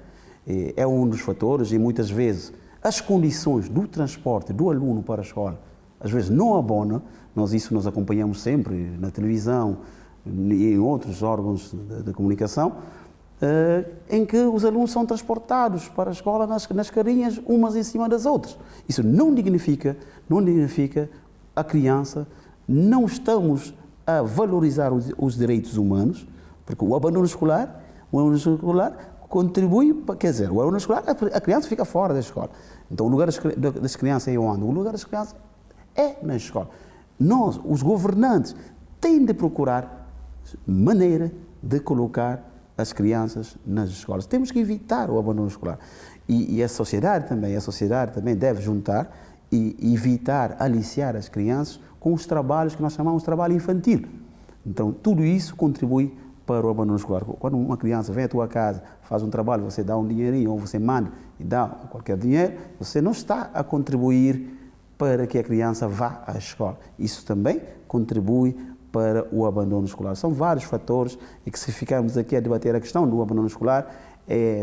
C: É um dos fatores e muitas vezes as condições do transporte do aluno para a escola, às vezes não abonam, nós acompanhamos sempre na televisão e em outros órgãos de comunicação, em que os alunos são transportados para a escola nas carinhas, umas em cima das outras. Isso não dignifica a criança, não estamos a valorizar os direitos humanos, porque o abandono escolar contribui, quer dizer, o aluno escolar, a criança fica fora da escola. Então, o lugar das crianças é onde? O lugar das crianças é na escola. Nós, os governantes, têm de procurar maneira de colocar as crianças nas escolas. Temos que evitar o abandono escolar. E a sociedade também deve juntar e evitar aliciar as crianças com os trabalhos que nós chamamos de trabalho infantil. Então, tudo isso contribui para o abandono escolar. Quando uma criança vem à tua casa, faz um trabalho, você dá um dinheirinho, ou você manda e dá qualquer dinheiro, você não está a contribuir para que a criança vá à escola. Isso também contribui para o abandono escolar. São vários fatores e que se ficarmos aqui a debater a questão do abandono escolar,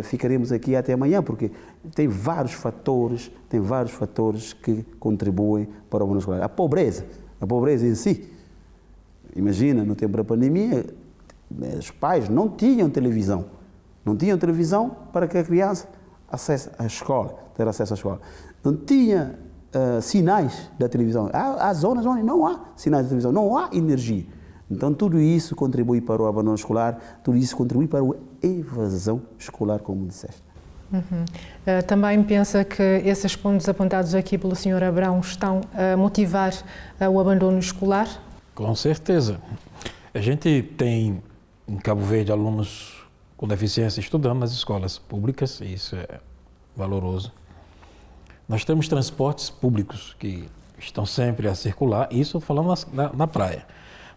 C: ficaremos aqui até amanhã, porque tem vários fatores que contribuem para o abandono escolar. A pobreza em si. Imagina, no tempo da pandemia, os pais não tinham televisão para que a criança acesse a escola, ter acesso à escola. Não tinha sinais da televisão. Há zonas onde não há sinais de televisão, não há energia. Então, tudo isso contribui para o abandono escolar, tudo isso contribui para a evasão escolar, como disseste.
A: Também pensa que esses pontos apontados aqui pelo Sr. Abrão estão a motivar o abandono escolar?
B: Com certeza. A gente tem em Cabo Verde alunos com deficiência estudando nas escolas públicas, e isso é valoroso. Nós temos transportes públicos que estão sempre a circular, isso falando na praia.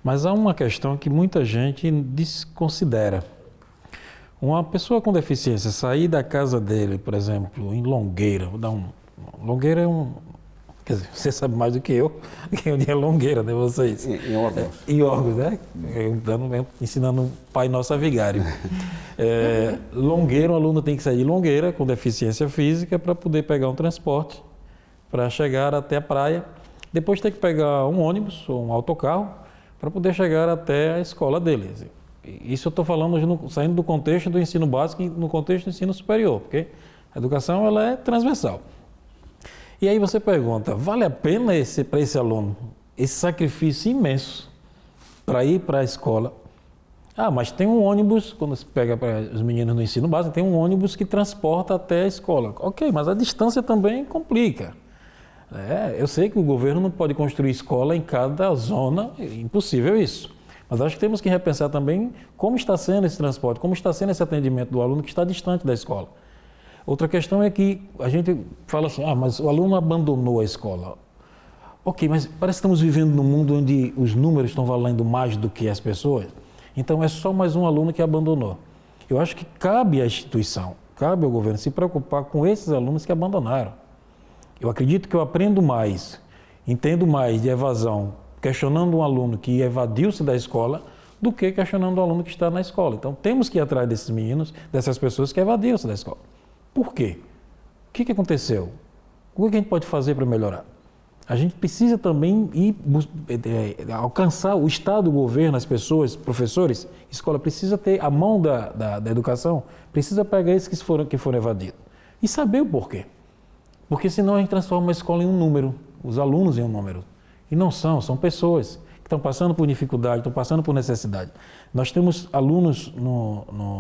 B: Mas há uma questão que muita gente desconsidera. Uma pessoa com deficiência sair da casa dele, por exemplo, em Longueira, Longueira é quer dizer, você sabe mais do que eu, onde é Longueira, né, vocês?
C: Em órgãos.
B: Em órgãos, né? Ensinando o Pai Nosso a Vigário. Longueira, um aluno tem que sair de Longueira com deficiência física para poder pegar um transporte, para chegar até a praia, depois tem que pegar um ônibus ou um autocarro para poder chegar até a escola dele. Isso eu estou falando saindo do contexto do ensino básico e no contexto do ensino superior, porque a educação ela é transversal. E aí você pergunta, vale a pena para esse aluno esse sacrifício imenso para ir para a escola? Ah, mas tem um ônibus, quando se pega para os meninos no ensino básico, tem um ônibus que transporta até a escola. Ok, mas a distância também complica. Eu sei que o governo não pode construir escola em cada zona, é impossível isso. Mas acho que temos que repensar também como está sendo esse transporte, como está sendo esse atendimento do aluno que está distante da escola. Outra questão é que a gente fala assim, mas o aluno abandonou a escola. Ok, mas parece que estamos vivendo num mundo onde os números estão valendo mais do que as pessoas. Então é só mais um aluno que abandonou. Eu acho que cabe à instituição, cabe ao governo se preocupar com esses alunos que abandonaram. Eu acredito que eu aprendo mais, entendo mais de evasão, questionando um aluno que evadiu-se da escola, do que questionando um aluno que está na escola. Então temos que ir atrás desses meninos, dessas pessoas que evadiram-se da escola. Por quê? O que aconteceu? O que a gente pode fazer para melhorar? A gente precisa também alcançar o Estado, o governo, as pessoas, professores, escola, precisa ter a mão da educação, precisa pegar esses que foram evadidos e saber o porquê. Porque senão a gente transforma a escola em um número, os alunos em um número. E não são pessoas que estão passando por dificuldade, estão passando por necessidade. Nós temos alunos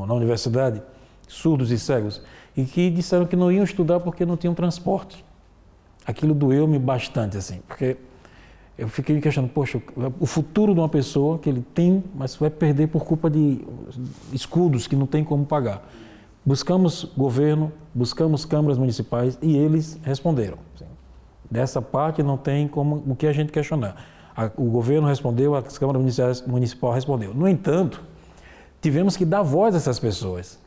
B: na universidade, surdos e cegos, e que disseram que não iam estudar porque não tinham transporte. Aquilo doeu-me bastante, assim, porque eu fiquei me questionando, poxa, o futuro de uma pessoa que ele tem, mas vai perder por culpa de escudos que não tem como pagar. Buscamos governo, buscamos câmaras municipais e eles responderam. Assim, dessa parte não tem como o que a gente questionar. O governo respondeu, a Câmara Municipal respondeu. No entanto, tivemos que dar voz a essas pessoas.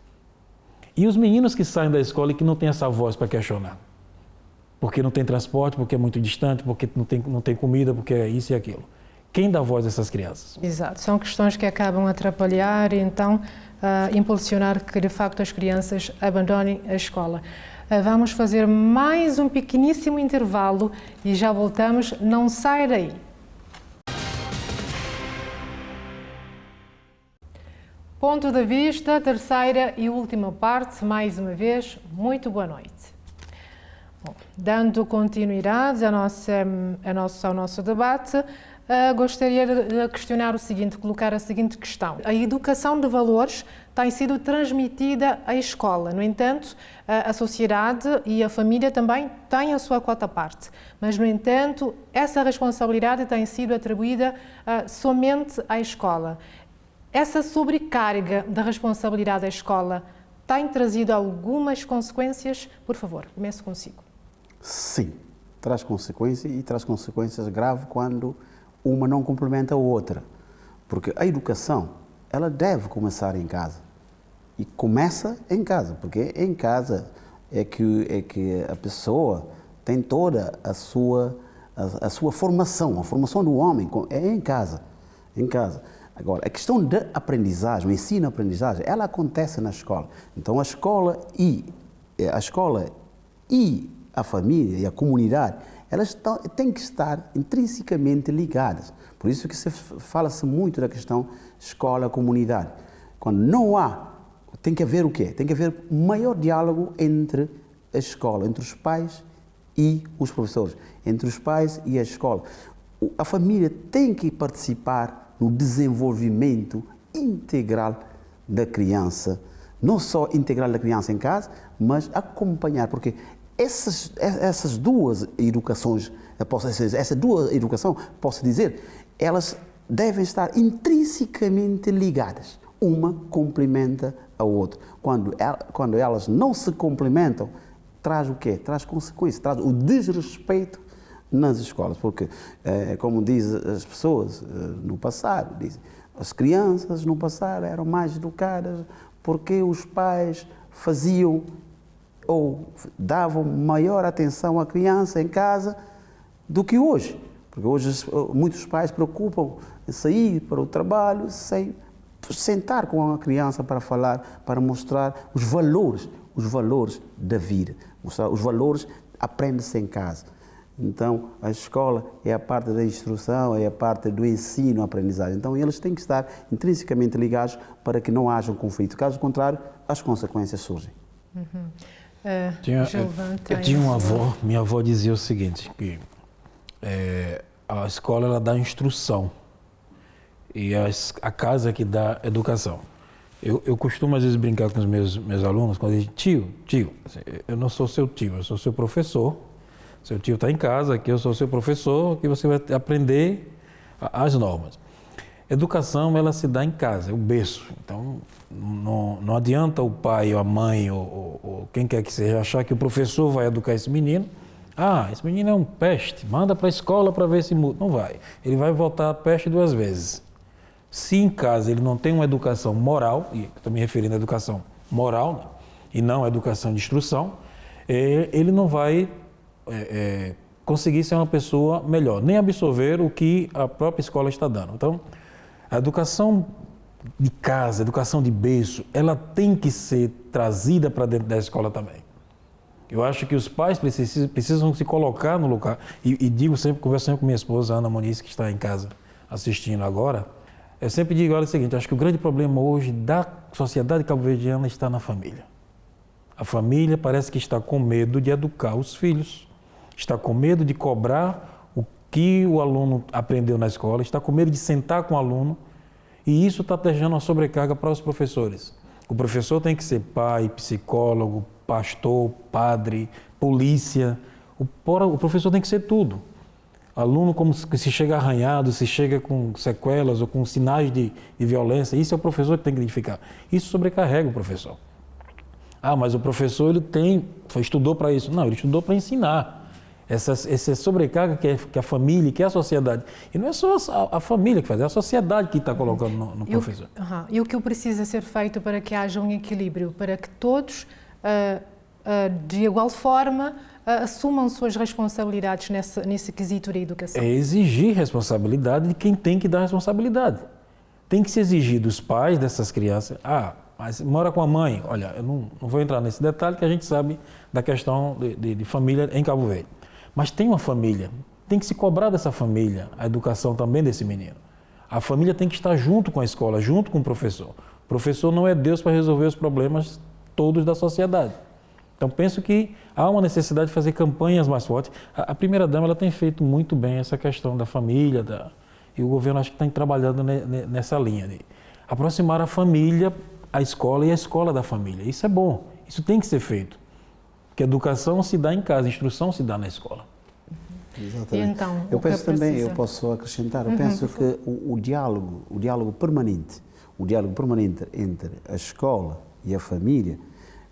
B: E os meninos que saem da escola e que não têm essa voz para questionar? Porque não tem transporte, porque é muito distante, porque não tem comida, porque é isso e aquilo. Quem dá voz a essas crianças?
A: Exato, são questões que acabam a atrapalhar e então impulsionar que de facto as crianças abandonem a escola. Vamos fazer mais um pequeníssimo intervalo e já voltamos, não sai daí. Ponto de vista, terceira e última parte, mais uma vez, muito boa noite. Bom, dando continuidade ao nosso debate, gostaria de questionar o seguinte, colocar a seguinte questão. A educação de valores tem sido transmitida à escola, no entanto, a sociedade e a família também têm a sua quota à parte, mas, no entanto, essa responsabilidade tem sido atribuída somente à escola. Essa sobrecarga da responsabilidade da escola tem trazido algumas consequências? Por favor, comece consigo.
C: Sim, traz consequências e traz consequências graves quando uma não complementa a outra. Porque a educação, ela deve começar em casa. E começa em casa, porque em casa é que a pessoa tem toda a sua formação, a formação do homem é em casa. Em casa. Agora, a questão da aprendizagem, o ensino-aprendizagem, ela acontece na escola. Então, a escola e a família e a comunidade, elas têm que estar intrinsecamente ligadas. Por isso que fala-se muito da questão escola-comunidade. Quando não há, tem que haver o quê? Tem que haver maior diálogo entre a escola, entre os pais e os professores, entre os pais e a escola. A família tem que participar no desenvolvimento integral da criança. Não só integral da criança em casa, mas acompanhar, porque essas duas educações, essa duas educação, posso dizer, elas devem estar intrinsecamente ligadas. Uma complementa a outra. Quando elas não se complementam, traz o quê? Traz consequências, traz o desrespeito nas escolas, porque, como dizem as pessoas no passado, dizem, as crianças no passado eram mais educadas porque os pais faziam ou davam maior atenção à criança em casa do que hoje. Porque hoje muitos pais preocupam em sair para o trabalho sem sentar com a criança para falar, para mostrar os valores da vida. Mostrar os valores aprende-se em casa. Então, a escola é a parte da instrução, é a parte do ensino, a aprendizagem. Então, eles têm que estar intrinsecamente ligados para que não haja um conflito. Caso contrário, as consequências surgem.
B: Eu tinha uma avó, minha avó dizia o seguinte, que a escola ela dá instrução e a casa é que dá educação. Eu costumo às vezes brincar com os meus alunos, quando eles dizem, tio, eu não sou seu tio, eu sou seu professor. Seu tio está em casa, aqui eu sou seu professor, que você vai aprender as normas. Educação, ela se dá em casa, é o berço. Então, não adianta o pai ou a mãe ou quem quer que seja achar que o professor vai educar esse menino. Esse menino é um peste, manda para a escola para ver se muda. Não vai. Ele vai voltar a peste 2 vezes. Se em casa ele não tem uma educação moral, e estou me referindo à educação moral, né, e não à educação de instrução, ele não vai conseguir ser uma pessoa melhor, nem absorver o que a própria escola está dando. Então, a educação de casa, a educação de berço, ela tem que ser trazida para dentro da escola também. Eu acho que os pais precisam se colocar no lugar, e digo sempre, conversando com minha esposa, Ana Muniz, que está em casa assistindo agora, eu sempre digo o seguinte, acho que o grande problema hoje da sociedade cabo-verdiana está na família. A família parece que está com medo de educar os filhos, está com medo de cobrar o que o aluno aprendeu na escola, está com medo de sentar com o aluno, e isso está deixando uma sobrecarga para os professores. O professor tem que ser pai, psicólogo, pastor, padre, polícia. O professor tem que ser tudo. Aluno, como se chega arranhado, se chega com sequelas ou com sinais de violência, isso é o professor que tem que identificar. Isso sobrecarrega o professor. Mas o professor ele estudou para isso. Não, ele estudou para ensinar. Essa sobrecarga que a família, que a sociedade. E não é só a família que faz, é a sociedade que está colocando no professor.
A: E o que precisa ser feito para que haja um equilíbrio, para que todos, de igual forma, assumam suas responsabilidades nesse quesito da educação? É
B: exigir responsabilidade de quem tem que dar responsabilidade. Tem que se exigir dos pais dessas crianças. Mas mora com a mãe. Olha, eu não vou entrar nesse detalhe que a gente sabe da questão de família em Cabo Verde. Mas tem uma família, tem que se cobrar dessa família a educação também desse menino. A família tem que estar junto com a escola, junto com o professor. O professor não é Deus para resolver os problemas todos da sociedade. Então, penso que há uma necessidade de fazer campanhas mais fortes. A primeira-dama ela tem feito muito bem essa questão da família, e o governo acho que está trabalhando nessa linha de aproximar a família, a escola e a escola da família. Isso é bom, isso tem que ser feito. Porque a educação se dá em casa, a instrução se dá na escola.
C: Exatamente. Então, eu penso também, eu posso acrescentar, eu penso que o diálogo permanente entre a escola e a família,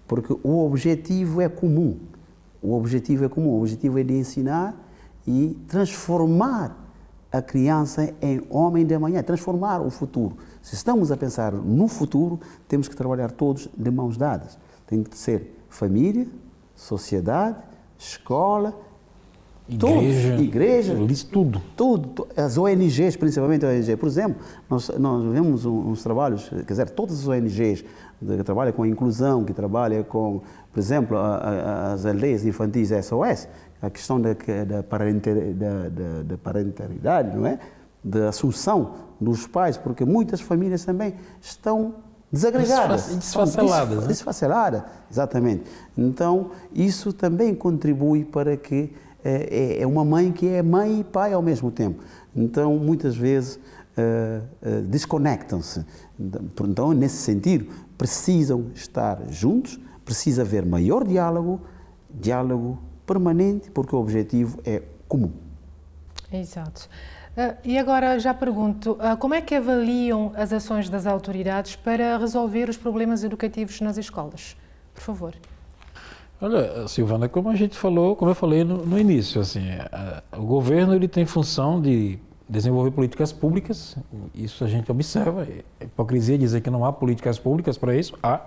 C: porque o objetivo é comum. O objetivo é de ensinar e transformar a criança em homem de amanhã, transformar o futuro. Se estamos a pensar no futuro, temos que trabalhar todos de mãos dadas. Tem que ser família, sociedade, escola, igreja, tudo. As ONGs, principalmente a ONG. Por exemplo, nós vemos uns trabalhos, quer dizer, todas as ONGs que trabalham com a inclusão, que trabalham com, por exemplo, as aldeias infantis SOS, a questão da parentalidade, não é? Da assunção dos pais, porque muitas famílias também estão desagregadas, desfaceladas, exatamente. Então, isso também contribui para que é uma mãe que é mãe e pai ao mesmo tempo. Então, muitas vezes, desconectam-se. Então, nesse sentido, precisam estar juntos, precisa haver maior diálogo permanente, porque o objetivo é comum.
A: Exato. E agora já pergunto, como é que avaliam as ações das autoridades para resolver os problemas educativos nas escolas? Por favor.
B: Olha, Silvana, como eu falei no início, assim, o governo ele tem função de desenvolver políticas públicas, isso a gente observa, é hipocrisia dizer que não há políticas públicas para isso, há,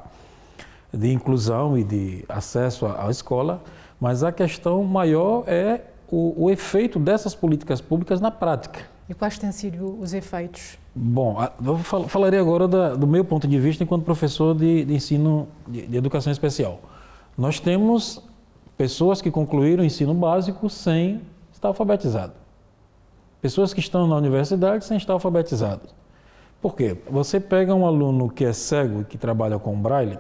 B: de inclusão e de acesso à escola, mas a questão maior é o efeito dessas políticas públicas na prática.
A: E quais têm sido os efeitos?
B: Bom, eu falarei agora do meu ponto de vista enquanto professor de ensino de educação especial. Nós temos pessoas que concluíram o ensino básico sem estar alfabetizadas. Pessoas que estão na universidade sem estar alfabetizadas. Por quê? Você pega um aluno que é cego e que trabalha com braille,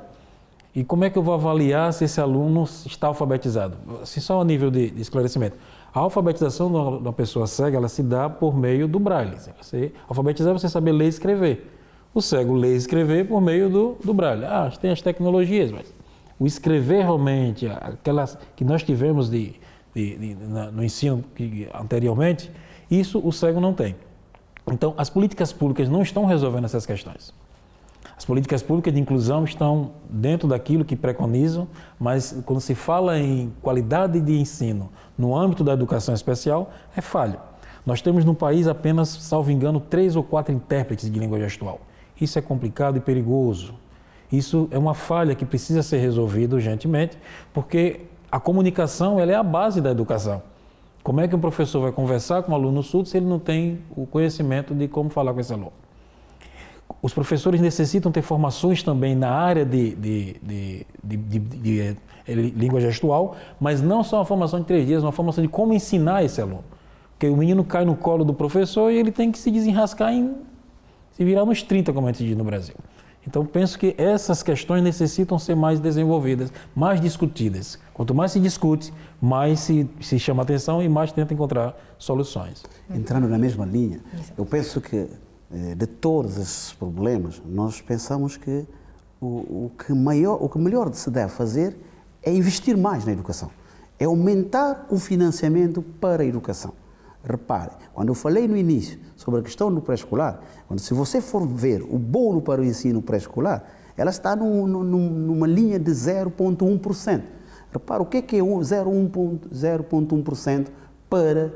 B: e como é que eu vou avaliar se esse aluno está alfabetizado? Assim, só a nível de esclarecimento. A alfabetização de uma pessoa cega, ela se dá por meio do braille. Você alfabetizar é você saber ler e escrever. O cego lê e escrever por meio do braille. Tem as tecnologias, mas o escrever realmente, aquelas que nós tivemos no ensino anteriormente, isso o cego não tem. Então, as políticas públicas não estão resolvendo essas questões. As políticas públicas de inclusão estão dentro daquilo que preconizam, mas quando se fala em qualidade de ensino no âmbito da educação especial, é falho. Nós temos no país apenas, salvo engano, 3 ou 4 intérpretes de língua gestual. Isso é complicado e perigoso. Isso é uma falha que precisa ser resolvida urgentemente, porque a comunicação ela é a base da educação. Como é que um professor vai conversar com um aluno surdo se ele não tem o conhecimento de como falar com esse aluno? Os professores necessitam ter formações também na área de língua gestual, mas não só uma formação de 3 dias, uma formação de como ensinar esse aluno. Porque o menino cai no colo do professor e ele tem que se desenrascar se virar nos 30, como a gente diz no Brasil. Então, penso que essas questões necessitam ser mais desenvolvidas, mais discutidas. Quanto mais se discute, mais se chama atenção e mais tenta encontrar soluções.
C: Entrando na mesma linha, eu penso que de todos esses problemas, nós pensamos que o que melhor se deve fazer é investir mais na educação, é aumentar o financiamento para a educação. Repare, quando eu falei no início sobre a questão do pré-escolar, se você for ver o bolo para o ensino pré-escolar, ela está numa linha de 0,1%. Repare, o que é 0,1% para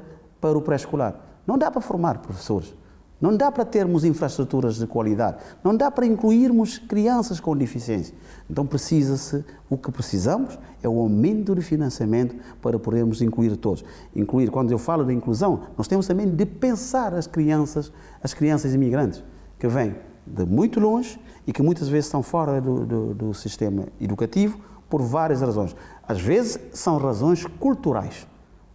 C: o pré-escolar? Não dá para formar professores. Não dá para termos infraestruturas de qualidade, não dá para incluirmos crianças com deficiência. Então o que precisamos é o aumento de financiamento para podermos incluir todos. Quando eu falo de inclusão, nós temos também de pensar as crianças imigrantes, que vêm de muito longe e que muitas vezes estão fora do sistema educativo por várias razões. Às vezes são razões culturais,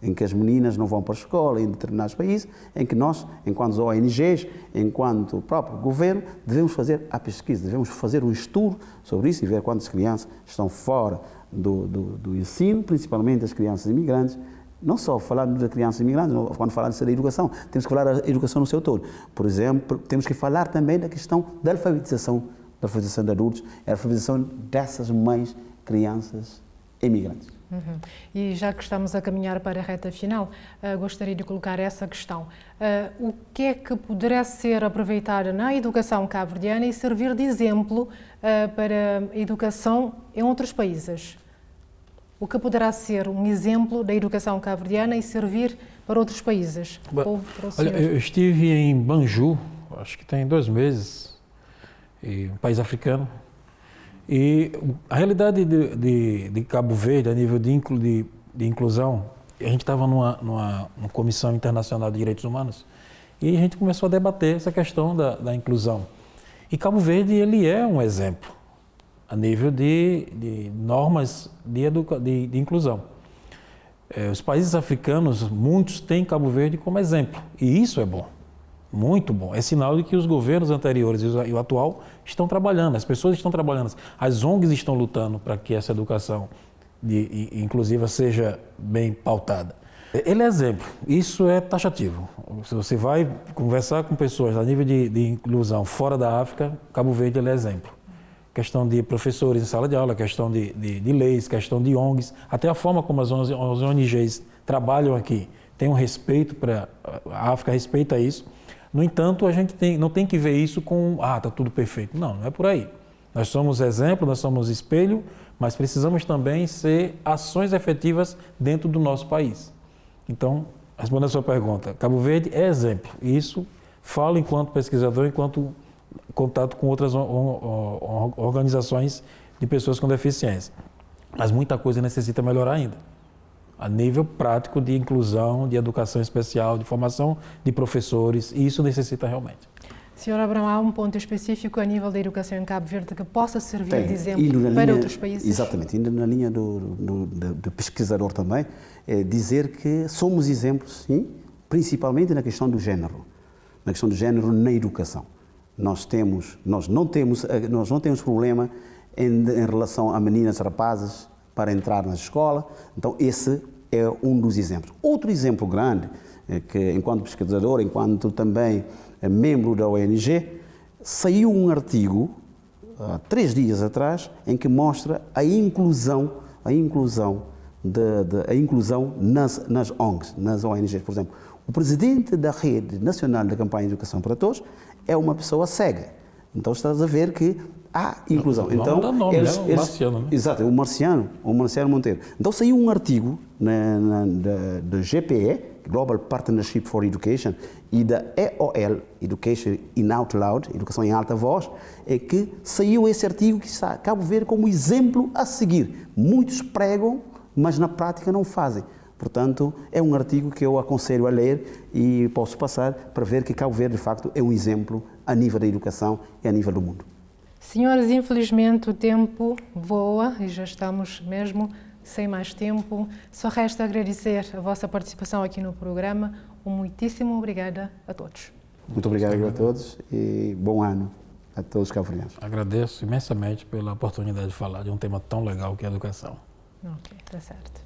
C: em que as meninas não vão para a escola em determinados países, em que nós, enquanto ONGs, enquanto próprio governo, devemos fazer a pesquisa, devemos fazer um estudo sobre isso e ver quantas crianças estão fora do ensino, principalmente as crianças imigrantes. Não só falando de crianças imigrantes, quando falamos da educação, temos que falar da educação no seu todo. Por exemplo, temos que falar também da questão da alfabetização de adultos, a alfabetização dessas mães, crianças imigrantes.
A: E já que estamos a caminhar para a reta final, gostaria de colocar essa questão. O que é que poderá ser aproveitado na educação cabo-verdiana e servir de exemplo para a educação em outros países? O que poderá ser um exemplo da educação cabo-verdiana e servir para outros países?
B: Olha, eu estive em Banjul, acho que tem 2 meses, um país africano. E a realidade de Cabo Verde, a nível de inclusão, a gente estava numa Comissão Internacional de Direitos Humanos e a gente começou a debater essa questão da inclusão. E Cabo Verde, ele é um exemplo a nível de normas de inclusão. Os países africanos, muitos têm Cabo Verde como exemplo, e isso é bom. Muito bom. É sinal de que os governos anteriores e o atual estão trabalhando, as pessoas estão trabalhando, as ONGs estão lutando para que essa educação inclusiva seja bem pautada. Ele é exemplo, isso é taxativo. Se você vai conversar com pessoas a nível de inclusão fora da África, Cabo Verde ele é exemplo. Questão de professores em sala de aula, questão de leis, questão de ONGs, até a forma como as ONGs trabalham aqui. Tem um respeito para a África, respeita isso. No entanto, a gente não tem que ver isso com, está tudo perfeito. Não, não é por aí. Nós somos exemplo, nós somos espelho, mas precisamos também ser ações efetivas dentro do nosso país. Então, respondendo a sua pergunta, Cabo Verde é exemplo. E isso falo enquanto pesquisador, enquanto contato com outras organizações de pessoas com deficiência. Mas muita coisa necessita melhorar ainda. A nível prático de inclusão, de educação especial, de formação de professores, e isso necessita realmente.
A: Sr. Abrão, há um ponto específico a nível da educação em Cabo Verde que possa servir de exemplo para outros países?
C: Exatamente, indo na linha do pesquisador também, é dizer que somos exemplos, sim, principalmente na questão do género na educação. Nós não temos problema em relação a meninas e rapazes para entrar na escola, então esse é um dos exemplos. Outro exemplo grande, que enquanto pesquisador, enquanto também membro da ONG, saiu um artigo, há 3 dias atrás, em que mostra a inclusão nas ONGs, nas ONGs. Por exemplo, o presidente da Rede Nacional da Campanha de Educação para Todos é uma pessoa cega. Então estás a ver que há inclusão.
B: Então, Marciano, né?
C: Exato, o Marciano Monteiro. Então saiu um artigo da GPE, Global Partnership for Education, e da EOL, Education in Out Loud, Educação em Alta Voz, é que saiu esse artigo que está a Cabo Verde como exemplo a seguir. Muitos pregam, mas na prática não fazem. Portanto, é um artigo que eu aconselho a ler e posso passar para ver que Cabo Verde, de facto, é um exemplo a nível da educação e a nível do mundo.
A: Senhores, infelizmente o tempo voa e já estamos mesmo sem mais tempo. Só resta agradecer a vossa participação aqui no programa. Muitíssimo obrigada a todos.
C: Muito obrigado a todos e bom ano a todos os cabo-verdianos.
B: Agradeço imensamente pela oportunidade de falar de um tema tão legal que é a educação.
A: Ok, está certo.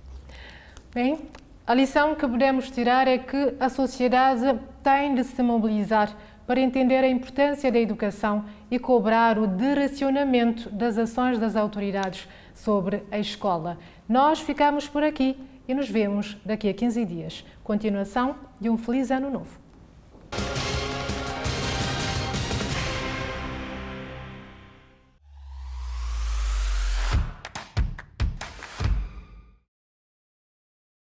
A: Bem, a lição que podemos tirar é que a sociedade tem de se mobilizar para entender a importância da educação e cobrar o direcionamento das ações das autoridades sobre a escola. Nós ficamos por aqui e nos vemos daqui a 15 dias. Continuação de um feliz ano novo.